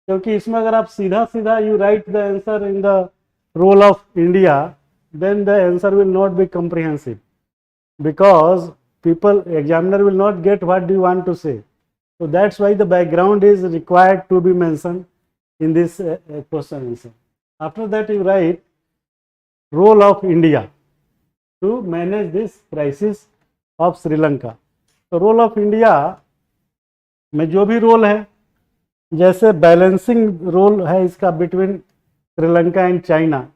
क्योंकि इसमें अगर आप सीधा सीधा you write the answer in the role of India, then the answer will not be comprehensive, because examiner will not get what do you want to say. So that's why the background is required to be mentioned in this question answer. After that you write role of India to manage this crisis of Sri Lanka. तो role of India में जो भी role है, जैसे balancing role है इसका between Sri Lanka and China.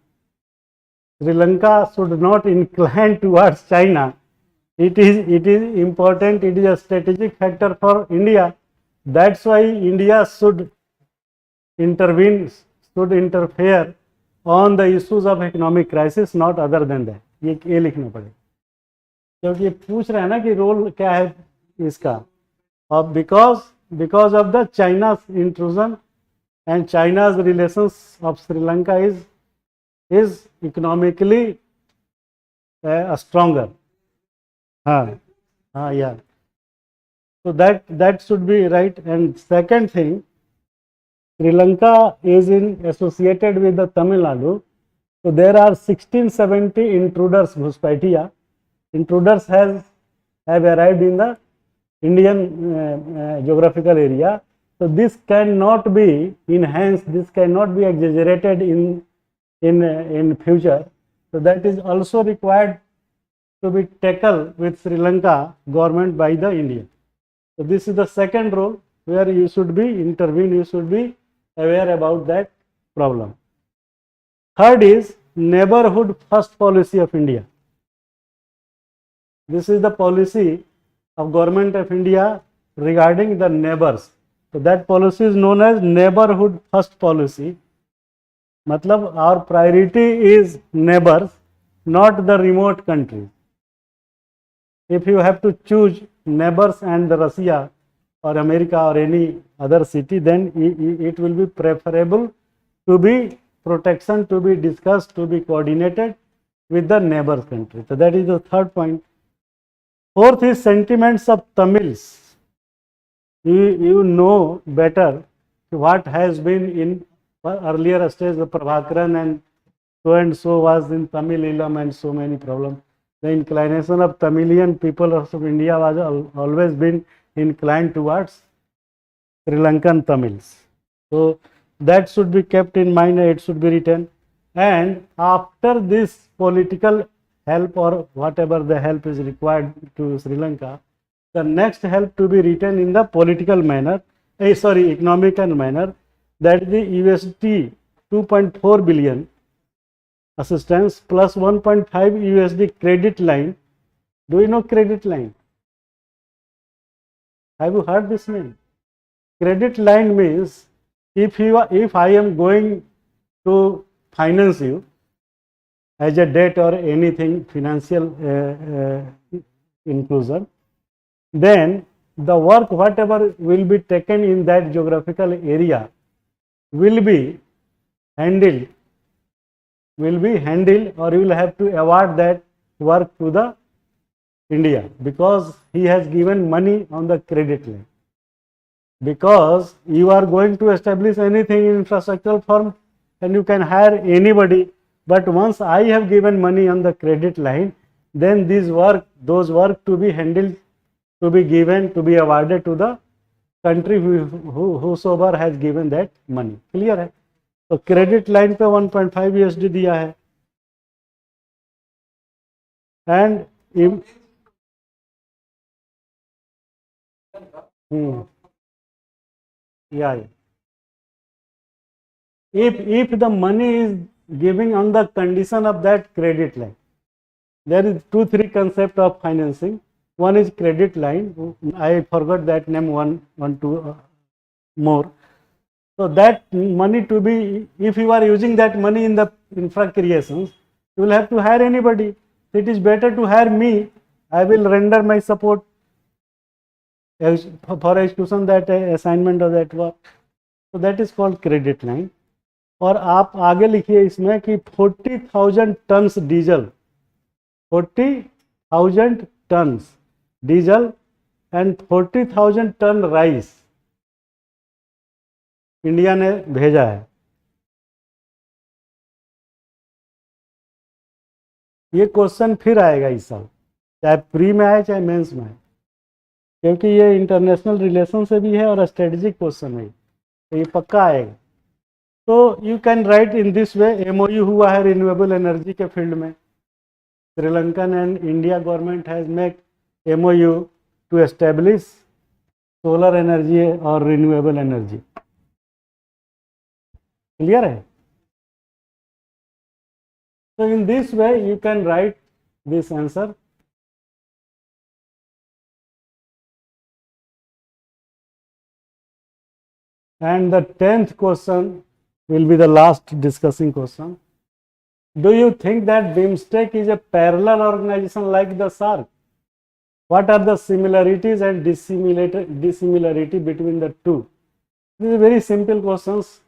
Sri Lanka should not incline towards China. It is important. It is a strategic factor for India. That's why India should intervene, should interfere on the issues of economic crisis, not other than that. ये लिखना पड़ेगा, क्योंकि ये पूछ रहे हैं ना कि रोल क्या है इसका. और because of the China's intrusion and China's relations of Sri Lanka is economically stronger. Yeah. So that should be right. And second thing, Sri Lanka is associated with the Tamil Nadu. So there are 1670 intruders, Ghuspaitiya. Intruders have arrived in the Indian geographical area. So this cannot be enhanced, this cannot be exaggerated in future. So that is also required to be tackled with Sri Lanka government by the India. So this is the second role where you should be intervene, you should be aware about that problem. Third is neighborhood first policy of India. This is the policy of government of India regarding the neighbors. So that policy is known as neighborhood first policy. मतलब our priority is neighbors, not the remote countries. If you have to choose neighbors and the Russia or America or any other city, then it will be preferable to be protection, to be discussed, to be coordinated with the neighbor country. So that is the third point. Fourth is sentiments of Tamils. You know better what has been in earlier stage, the Prabhakaran and so was in Tamil Ilam and so many problems. The inclination of Tamilian people of India was always been inclined towards Sri Lankan Tamils. So that should be kept in mind, it should be written. And after this political help or whatever the help is required to Sri Lanka, the next help to be written in the political manner, economical manner, that is the USD 2.4 billion assistance plus 1.5 USD credit line. Do you know credit line? Have you heard this name? Credit line means if I am going to finance you as a debt or anything financial inclusion, then the work whatever will be taken in that geographical area will be handled or you will have to award that work to the India, because he has given money on the credit line. Because you are going to establish anything in infrastructural firm and you can hire anybody, but once I have given money on the credit line, then those work to be handled, to be given, to be awarded to the country whosoever has given that money. Clear है? तो credit line पे 1.5 USD दिया है. And yeah. If the money is giving on the condition of that credit line, there is 2-3 concept of financing. One is credit line. I forgot that name. One, two more. So that money to be, if you are using that money in the infra creations, you will have to hire anybody. It is better to hire me. I will render my support for execution that assignment of that work. So that is called credit line. और आप आगे लिखिए इसमें कि 40,000 tons diesel, 40,000 tons diesel and 40,000 ton rice India ने भेजा है. ये क्वेश्चन फिर आएगा इस साल, चाहे प्री में आए चाहे मेंस में आए, क्योंकि ये इंटरनेशनल रिलेशन से भी है और स्ट्रेटेजिक क्वेश्चन है, तो ये पक्का आएगा. तो you can write in this way. MOU हुआ है रिन्यूएबल एनर्जी के फील्ड में. Sri Lankan and India government has make MOU to establish solar energy और रिन्यूएबल एनर्जी. क्लियर है? So in this way you can write this answer. And the 10th question will be the last discussing question. Do you think that BIMSTEC is a parallel organization like the SARC? What are the similarities and dissimilarity between the two? These are very simple questions.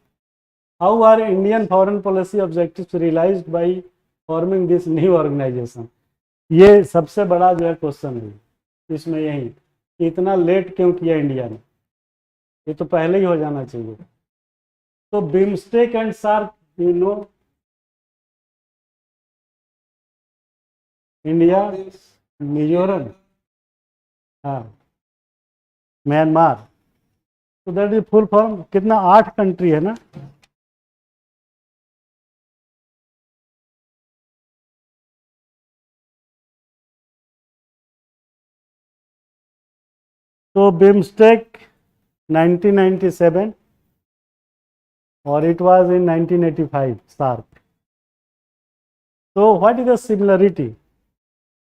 How are Indian foreign policy objectives realized by forming this new organization? ये सबसे बड़ा जो है question है इसमें, यही इतना late क्यों किया इंडिया ने, ये तो पहले ही हो जाना चाहिए. तो BIMSTEC and SAARC, you know, India, Mizoram, हाँ, म्यांमार. तो दैट इज फुल फॉर्म. कितना? 8 कंट्री है ना. तो BIMSTEC 1997 or it was in 1985 SARC. So what is the similarity?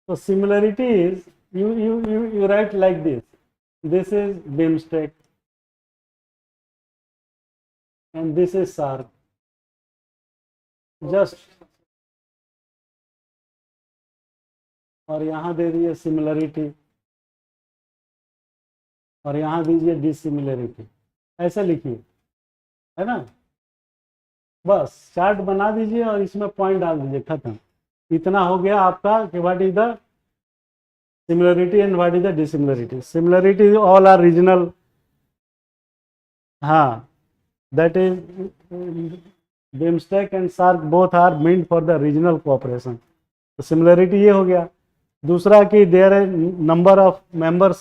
So similarity is you write like this. This is BIMSTEC and this is SARC. Just और यहाँ दे दिए similarity और यहाँ दीजिए डिसिमिलरिटी. ऐसे लिखिए, है ना. बस चार्ट बना दीजिए और इसमें पॉइंट डाल दीजिए, खत्म। इतना हो गया आपका कि what is the similarity and what is the dissimilarity. Similarity all are regional, हाँ, that is BIMSTEC and SAARC both are meant for the regional cooperation. तो सिमिलरिटी ये हो गया। दूसरा कि देयर है number of members,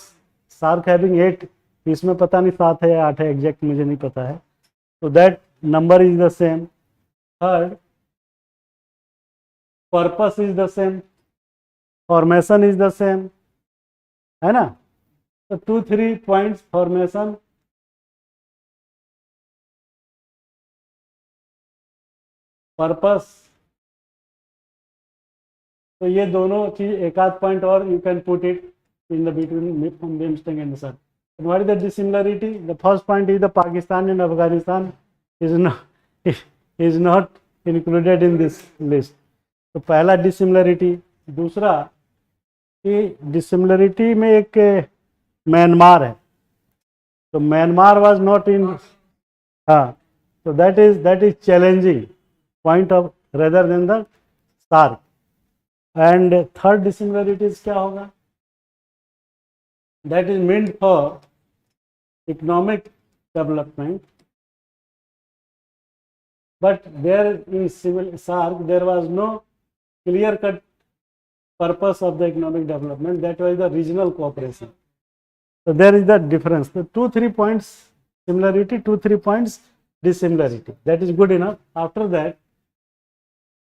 SAARC having 8, इसमें पता नहीं 7 है या 8 है, एग्जैक्ट मुझे नहीं पता है, तो that number is the same. Third, purpose is the same, formation is the same, है ना। तो 2-3 पॉइंट्स फॉर्मेशन, पर्पस, तो ये दोनों चीज एक आध पॉइंट और you can put it in the between BIMSTEC and sir. What is the dissimilarity? The first point is the Pakistan and Afghanistan is not included in this list. तो पहला डिसिमिलरिटी। दूसरा कि डिसिमिलरिटी में एक म्यांमार है, तो म्यांमार वाज नॉट इन, हाँ, तो that is challenging point of rather than the SAARC. And third dissimilarities क्या होगा? That is meant for economic development, but there in civil SARC there was no clear cut purpose of the economic development, that was the regional cooperation. So there is the difference, the 2-3 points similarity, 2-3 points dissimilarity, that is good enough. After that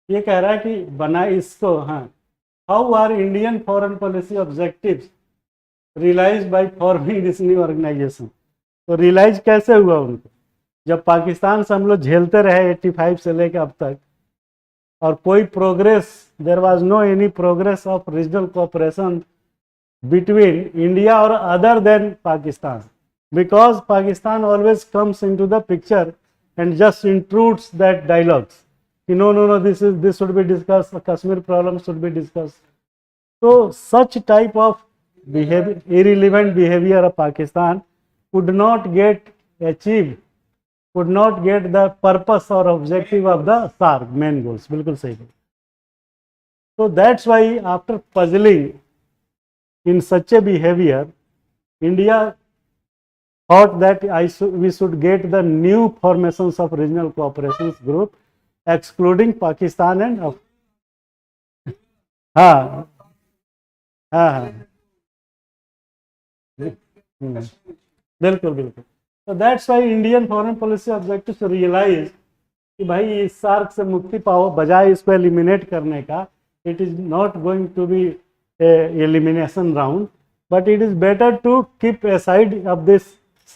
ये कह रहा है कि बना इसको, हाँ, how are Indian foreign policy objectives realize by forming this new organization. तो realize कैसे हुआ उनको, जब पाकिस्तान से हम लोग झेलते रहे 85 से लेकर अब तक, और कोई progress, there was no any progress of regional cooperation between India और other than Pakistan, because Pakistan always comes into the picture and just intrudes that dialogues कि no this should be discuss, Kashmir problem should be discuss. तो such type of behavior, irrelevant behavior of Pakistan could not get achieved, could not get the purpose or objective of the SARC main goals। बिल्कुल सही। So that's why after puzzling in such a behavior, India thought that we should get the new formations of regional cooperation group excluding Pakistan and हाँ हाँ हाँ, बिल्कुल बिल्कुल। तो that's why Indian foreign policy objective realize कि भाई इस SAARC से मुक्ति पाओ, बजाय इसको एलिमिनेट करने का, it is not going to be elimination round, but it is better to keep aside of this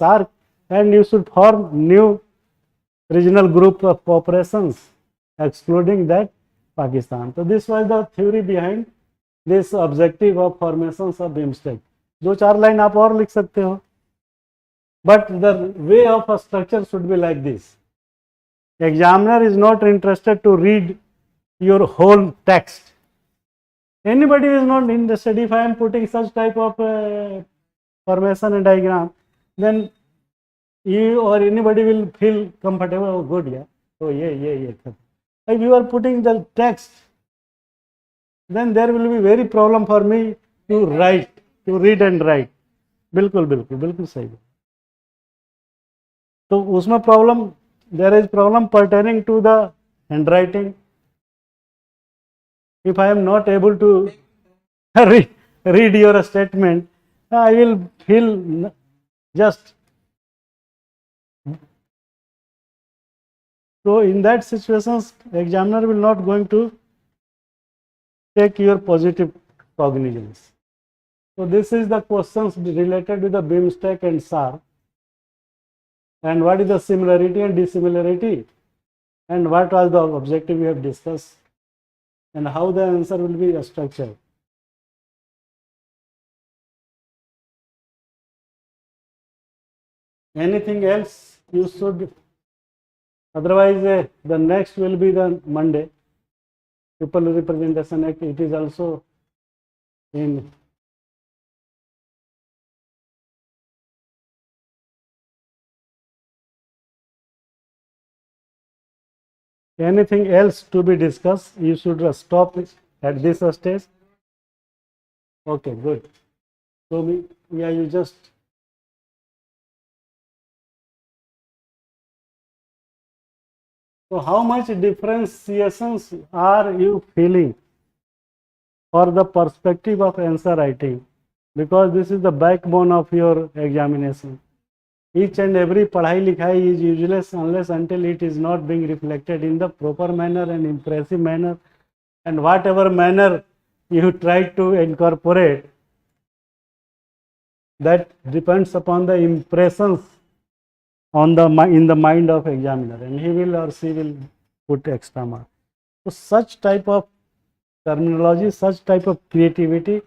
SAARC and you should form new regional group of cooperations excluding that Pakistan. तो this was the theory behind this objective of formations of BIMSTEC. 2-4 line आप और लिख सकते हो, but the way of a structure should be like this. Examiner is not interested to read your whole text. Anybody is not interested. If I am putting such type of formation and diagram, then you or anybody will feel comfortable, oh good, yeah, so yeah. If you are putting the text, then there will be very problem for me to write, to read and write। बिल्कुल बिल्कुल बिल्कुल सही। तो उसमें problem, there is problem pertaining to the handwriting. If I am not able to read your statement, I will feel just, so in that situations examiner will not going to take your positive cognizance। So this is the questions related to the BIMSTEC and SAR, and what is the similarity and dissimilarity, and what was the objective we have discussed, and how the answer will be structured। Anything else you should, otherwise the next will be the Monday, People Representation Act, it is also in anything else to be discussed? You should stop at this stage. Okay, good. So yeah, you just. So how much differentiations are you feeling for the perspective of answer writing? Because this is the backbone of your examination. Each and every padhai likhai is useless unless until it is not being reflected in the proper manner and impressive manner, and whatever manner you try to incorporate, that depends upon the impressions on the in the mind of examiner, and he will or she will put extra mark. So such type of terminology, such type of creativity,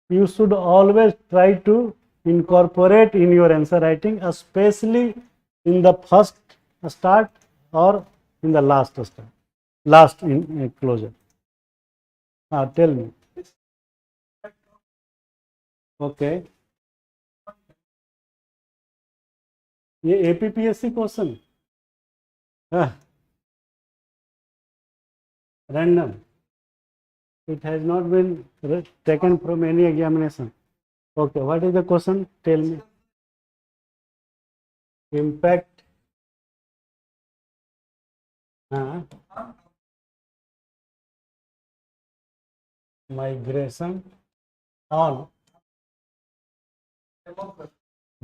you should always try to incorporate in your answer writing, especially in the first start or in the last start, last in closure. Tell me. Okay. ये APPSC question random. It has not been taken from any examination. Okay, what is the question? Tell me. Impact. Migration on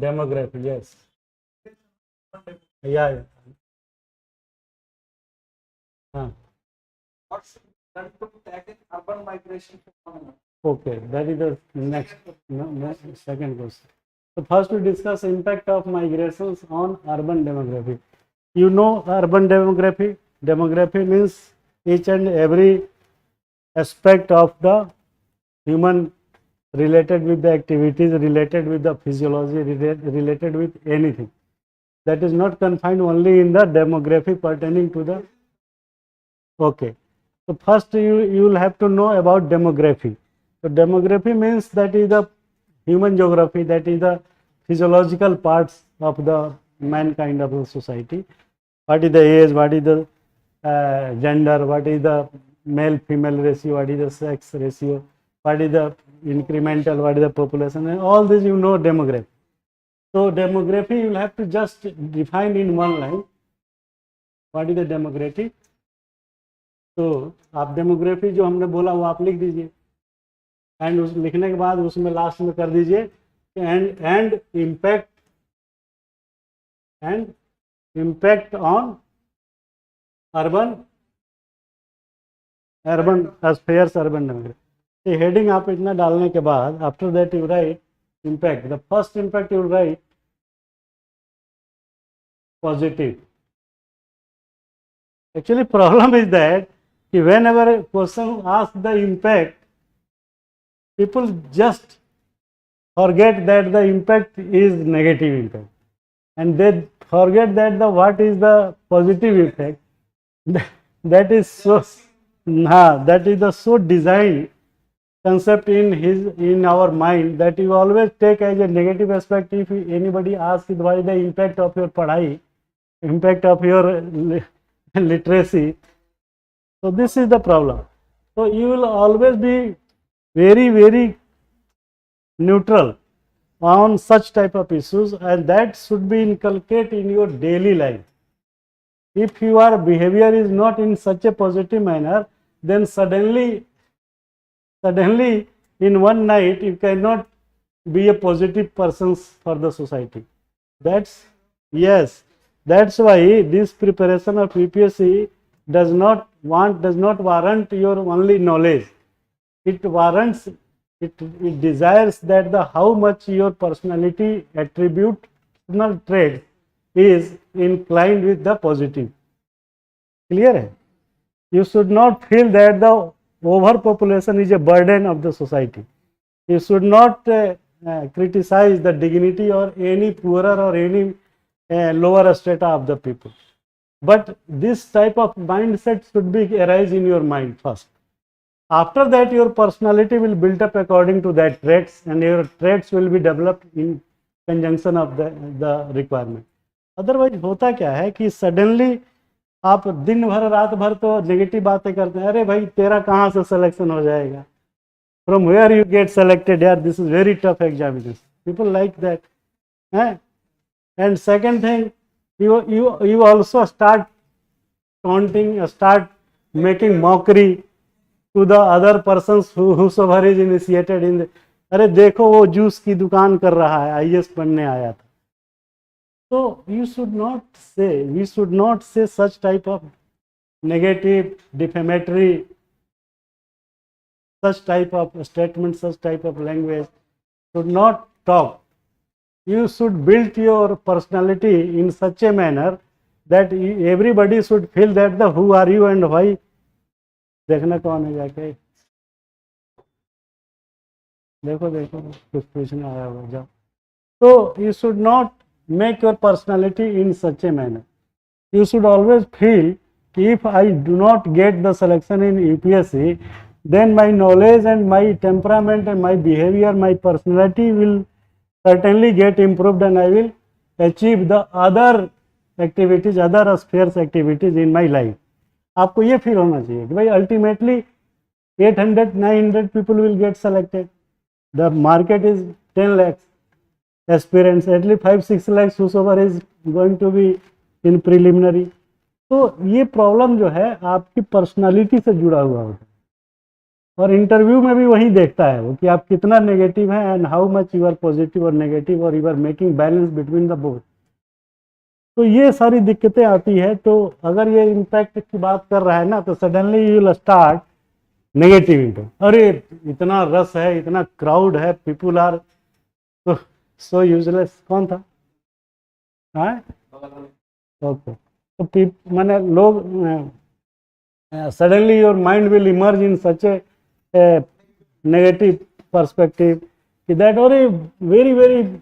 demography. Yes. Yeah. What's that to tag in urban migration phenomenon? Okay, that is the next second question. So first we discuss impact of migrations on urban demography. You know urban demography. Demography means each and every aspect of the human related with the activities, related with the physiology, related with anything. That is not confined only in the demography pertaining to the. Okay. So first you will have to know about demography. So demography means that is the human geography, that is the physiological parts of the mankind of the society. What is the age, what is the gender, what is the male female ratio, what is the sex ratio, what is the incremental, what is the population, and all this you know demography. So demography you will have to just define in one line. What is the demography? तो आप demography जो हमने बोला वो आप लिख दीजिए, and उस लिखने के बाद उसमें लास्ट में कर दीजिए and impact on urban affairs urban demography. Heading आप इतना डालने के बाद after that you right impact. The first impact you right positive. Actually problem is that whenever a person asks the impact, people just forget that the impact is negative impact, and they forget that the what is the positive effect. That is so that is the so designed concept in our mind that you always take as a negative aspect. If anybody asks what is the impact of your padhai, impact of your literacy, so this is the problem. So you will always be very very neutral on such type of issues, and that should be inculcated in your daily life. If your behavior is not in such a positive manner, then suddenly in one night you cannot be a positive person for the society. That's why this preparation of BPSC does not warrant your only knowledge. It warrants, it desires that the how much your personality attributable trait is inclined with the positive. Clear hai? You should not feel that the overpopulation is a burden of the society. You should not criticize the dignity or any poorer or any lower strata of the people. But this type of mindset should be arise in your mind first. After that your personality will build up according to that traits, and your traits will be developed in conjunction of the requirement. Otherwise होता क्या है कि suddenly आप दिन भर रात भर तो नेगेटिव बातें करते हैं, अरे भाई तेरा कहाँ से सिलेक्शन हो जाएगा, from where you get selected यार, this is very tough examination, people like that है। And second thing, you also start taunting, start making mockery to the other persons whosoever is initiated in the, अरे देखो वो juice की दुकान कर रहा है, आईएएस पढ़ने आया था। तो you should not say such type of negative, defamatory, such type of statement, such type of language, should not talk. You should build your personality in such a manner that everybody should feel that the who are you and why। देखना कौन है जाके, देखो देखो कुछ पूछना आया होगा जाओ। So you should not make your personality in such a manner. You should always feel if I do not get the selection in UPSC, then my knowledge and my temperament and my behavior, my personality will certainly get improved and I will achieve the other activities, other spheres activities in my life। आपको ये feel होना चाहिए कि भाई ultimately 800-900 people will get selected, the market is 10 lakhs aspirants, at least 5-6 lakhs whosoever is going to be in preliminary। तो ये problem जो है आपकी पर्सनालिटी से जुड़ा हुआ होता है, और इंटरव्यू में भी वही देखता है वो कि आप कितना नेगेटिव हैं and how much you are positive और नेगेटिव, और you are making balance between the both. तो ये सारी दिक्कतें आती है। तो अगर ये इम्पैक्ट की बात कर रहा है ना, तो suddenly you will start negative impact, अरे इतना रस है, इतना क्राउड है, पीपुल आर सो यूजलेस। कौन था? ओके, तो माने लोग suddenly your mind will emerge in such a negative perspective that or very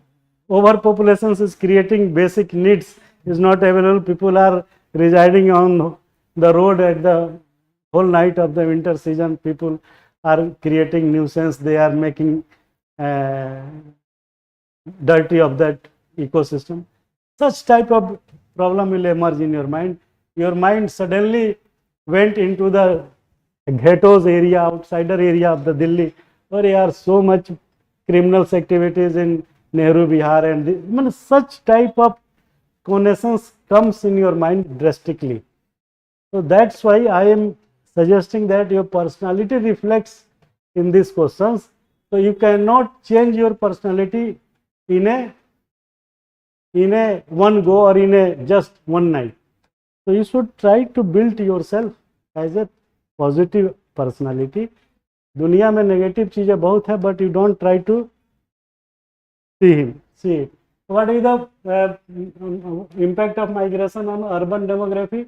overpopulation is creating basic needs is not available, people are residing on the road at the whole night of the winter season, people are creating nuisance, they are making dirty of that ecosystem, such type of problem will emerge in your mind। your mind suddenly went into the ghettos area, outsider area of the Delhi, where there are so much criminal activities in Nehru Vihar, and such type of connotations comes in your mind drastically। So that's why I am suggesting that your personality reflects in these questions। So you cannot change your personality in a one go or in a just one night। So you should try to build yourself as a positive personality। दुनिया में negative चीजें बहुत है, but you don't try to see it। What is the impact of migration on urban demography?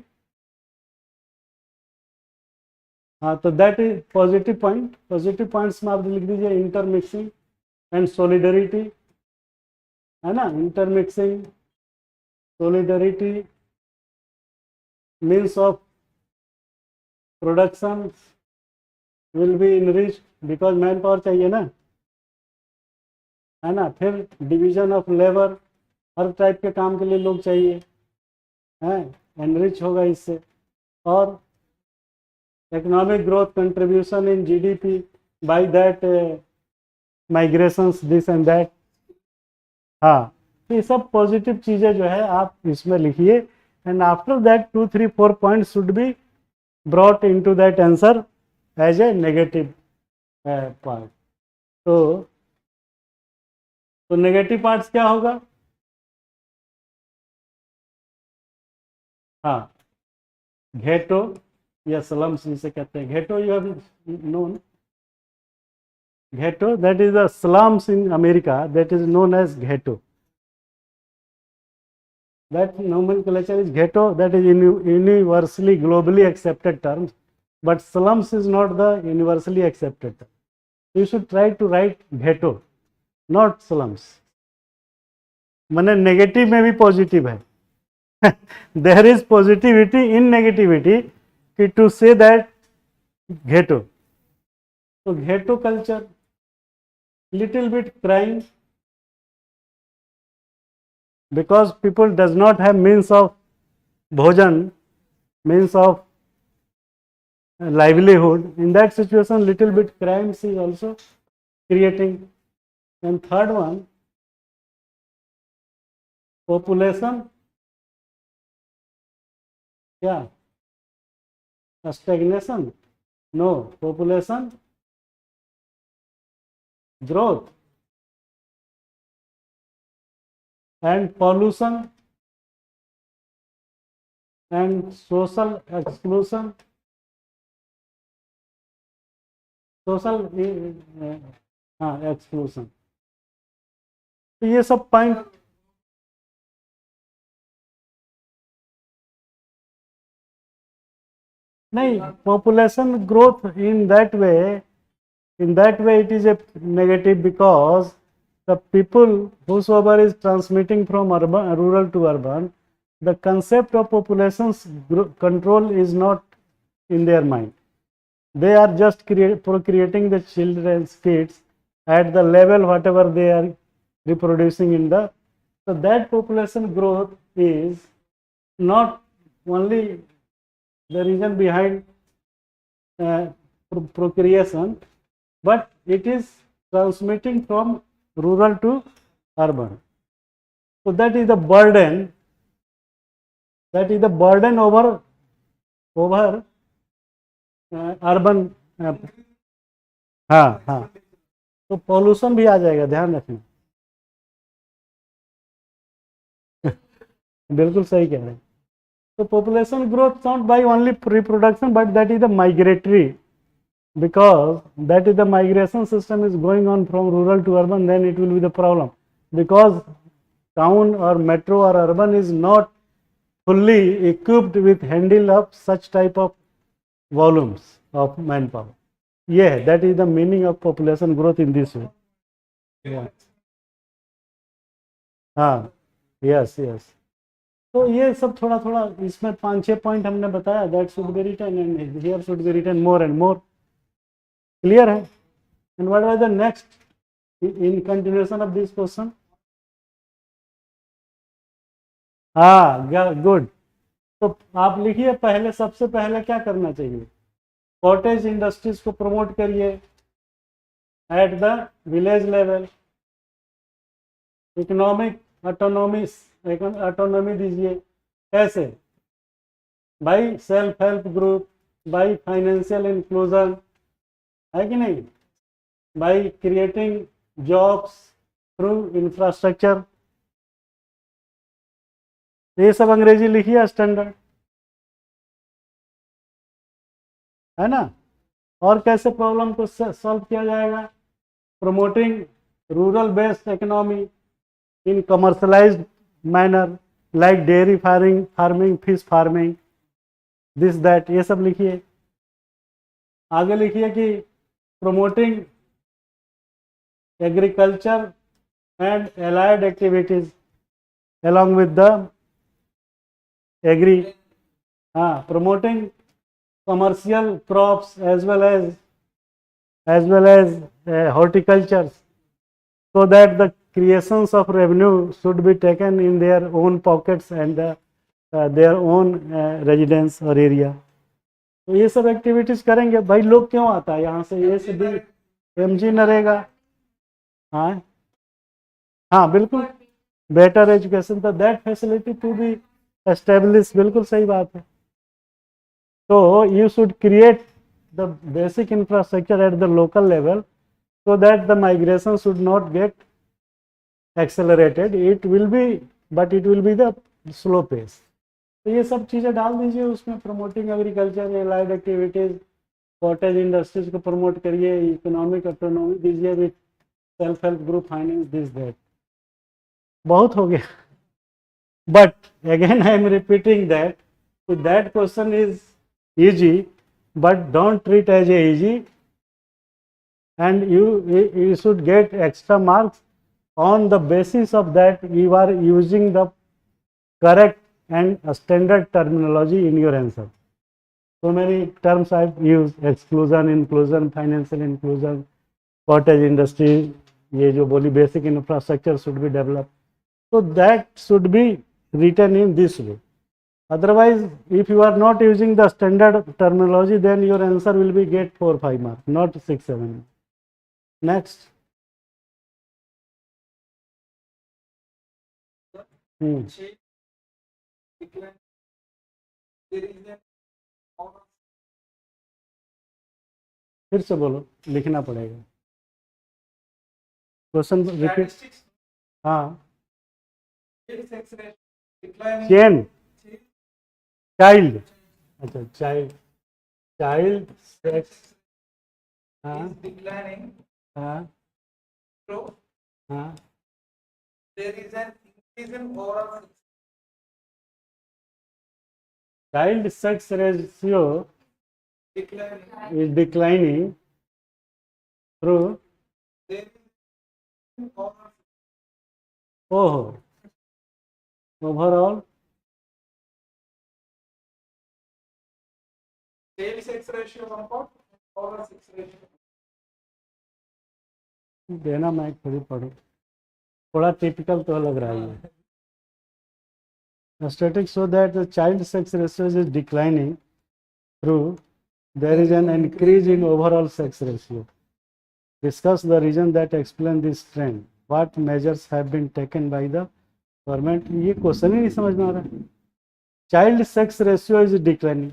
हाँ, तो that is positive point. Positive points में आप लिख दीजिए इंटरमिक्सिंग एंड सोलिडरिटी, है ना। Intermixing, solidarity, means of production will be enriched because man power चाहिए ना, है ना। फिर division of labour, her type के काम के लिए लोग चाहिए, हैं, एनरिच होगा इससे। और economic growth, contribution in GDP by that migrations, this and that. हाँ, तो ये सब पॉजिटिव चीज़ें जो है आप इसमें लिखिए, and after that 2-3-4 points should be brought into that answer as a negative part। तो नेगेटिव पार्ट्स क्या होगा? हाँ, घेटो या स्लम्स जिसे कहते हैं। Ghetto you have known, ghetto that is the slums in America, that is known as ghetto. That nomenclature is ghetto, that is universally globally accepted terms, but slums is not the universally accepted term। You should try to write ghetto, not slums। माने negative में भी positive है there is positivity in negativity to say that ghetto। तो ghetto culture, little bit crime, because people does not have means of bhojan, means of livelihood. In that situation, little bit crimes is also creating. And third one, population क्या stagnation, no, population growth and pollution and social exclusion, social exclusion. तो ये सब point नहीं, population growth in that way it is a negative, because the people whosoever is transmitting from rural to urban, the concept of population's control is not in their mind. They are just procreating the children's kids at the level whatever they are reproducing in the, so that population growth is not only the reason behind procreation, but it is transmitting from rural to urban. So that is the burden, over urban. हाँ हाँ, तो pollution भी आ जाएगा, ध्यान रखना. बिल्कुल सही कह रहे हैं. तो population growth not by only reproduction, but that is the migratory, because that is the migration system is going on from rural to urban, then it will be the problem, because town or metro or urban is not fully equipped with handle of such type of volumes of manpower. Yeah, that is the meaning of population growth in this way. Yeah. हाँ, yes, yes. तो ये सब थोड़ा थोड़ा इसमें 5-6 point हमने बताया, that should be written and here should be written more and more. Clear है? And what was the next in continuation of this question? हाँ, गुड. तो आप लिखिए, पहले सबसे पहले क्या करना चाहिए? कॉटेज इंडस्ट्रीज को प्रमोट करिए at the village level. Economic autonomy दीजिए. कैसे? By self help group, by financial inclusion, है कि नहीं, by creating jobs through infrastructure. ये सब अंग्रेजी लिखिए स्टैंडर्ड, है ना. और कैसे प्रॉब्लम को सॉल्व किया जाएगा? Promoting rural based economy in commercialised manner, like dairy farming, fish farming, this that, ये सब लिखिए. आगे लिखिए कि promoting agriculture and allied activities along with the promoting commercial crops as well as horticulture, so that the creations of revenue should be taken in their own pockets and their own residence or area. तो ये सब activities करेंगे. भाई लोग क्यों आता है यहाँ से? ये से भी MG नरेगा. हाँ बिल्कुल, बेटर एजुकेशन, तो that facility to be establish. बिल्कुल सही बात है. तो you should create the basic infrastructure at the local level, so that the migration should not get accelerated. It will be, but it will be the slow pace. तो ये सब चीज़ें डाल दीजिए उसमें. Promoting agriculture, allied activities, cottage industries को promote करिए, economic autonomy दीजिए with self help group, finance, this that. बहुत हो गया. But again I am repeating that that question is easy, but don't treat as a easy, and you should get extra marks on the basis of that you are using the correct and standard terminology in your answer. So many terms I've used: exclusion, inclusion, financial inclusion, cottage industry, ये जो बोली basic infrastructure should be developed. So that should be written in this way. Otherwise, if you are not using the standard terminology, then your answer will be get 4-5 marks, not 6-7. Next. फिर से बोलो, लिखना पड़ेगा question repeat. हाँ, chain child. अच्छा, child sex. हाँ हाँ हाँ. Child sex ratio is declining through. Oh, overall Child sex ratio about overall sex ratio. देना, मैं खुद ही पढ़ूँ. थोड़ा टिपिकल तो लग रहा है. Statistics show that the child sex ratio is declining through there is an increase in overall sex ratio. Discuss the reason that explain this trend. What measures have been taken by the government? ये question ही नहीं समझ में आ रहा है. Child sex ratio is declining.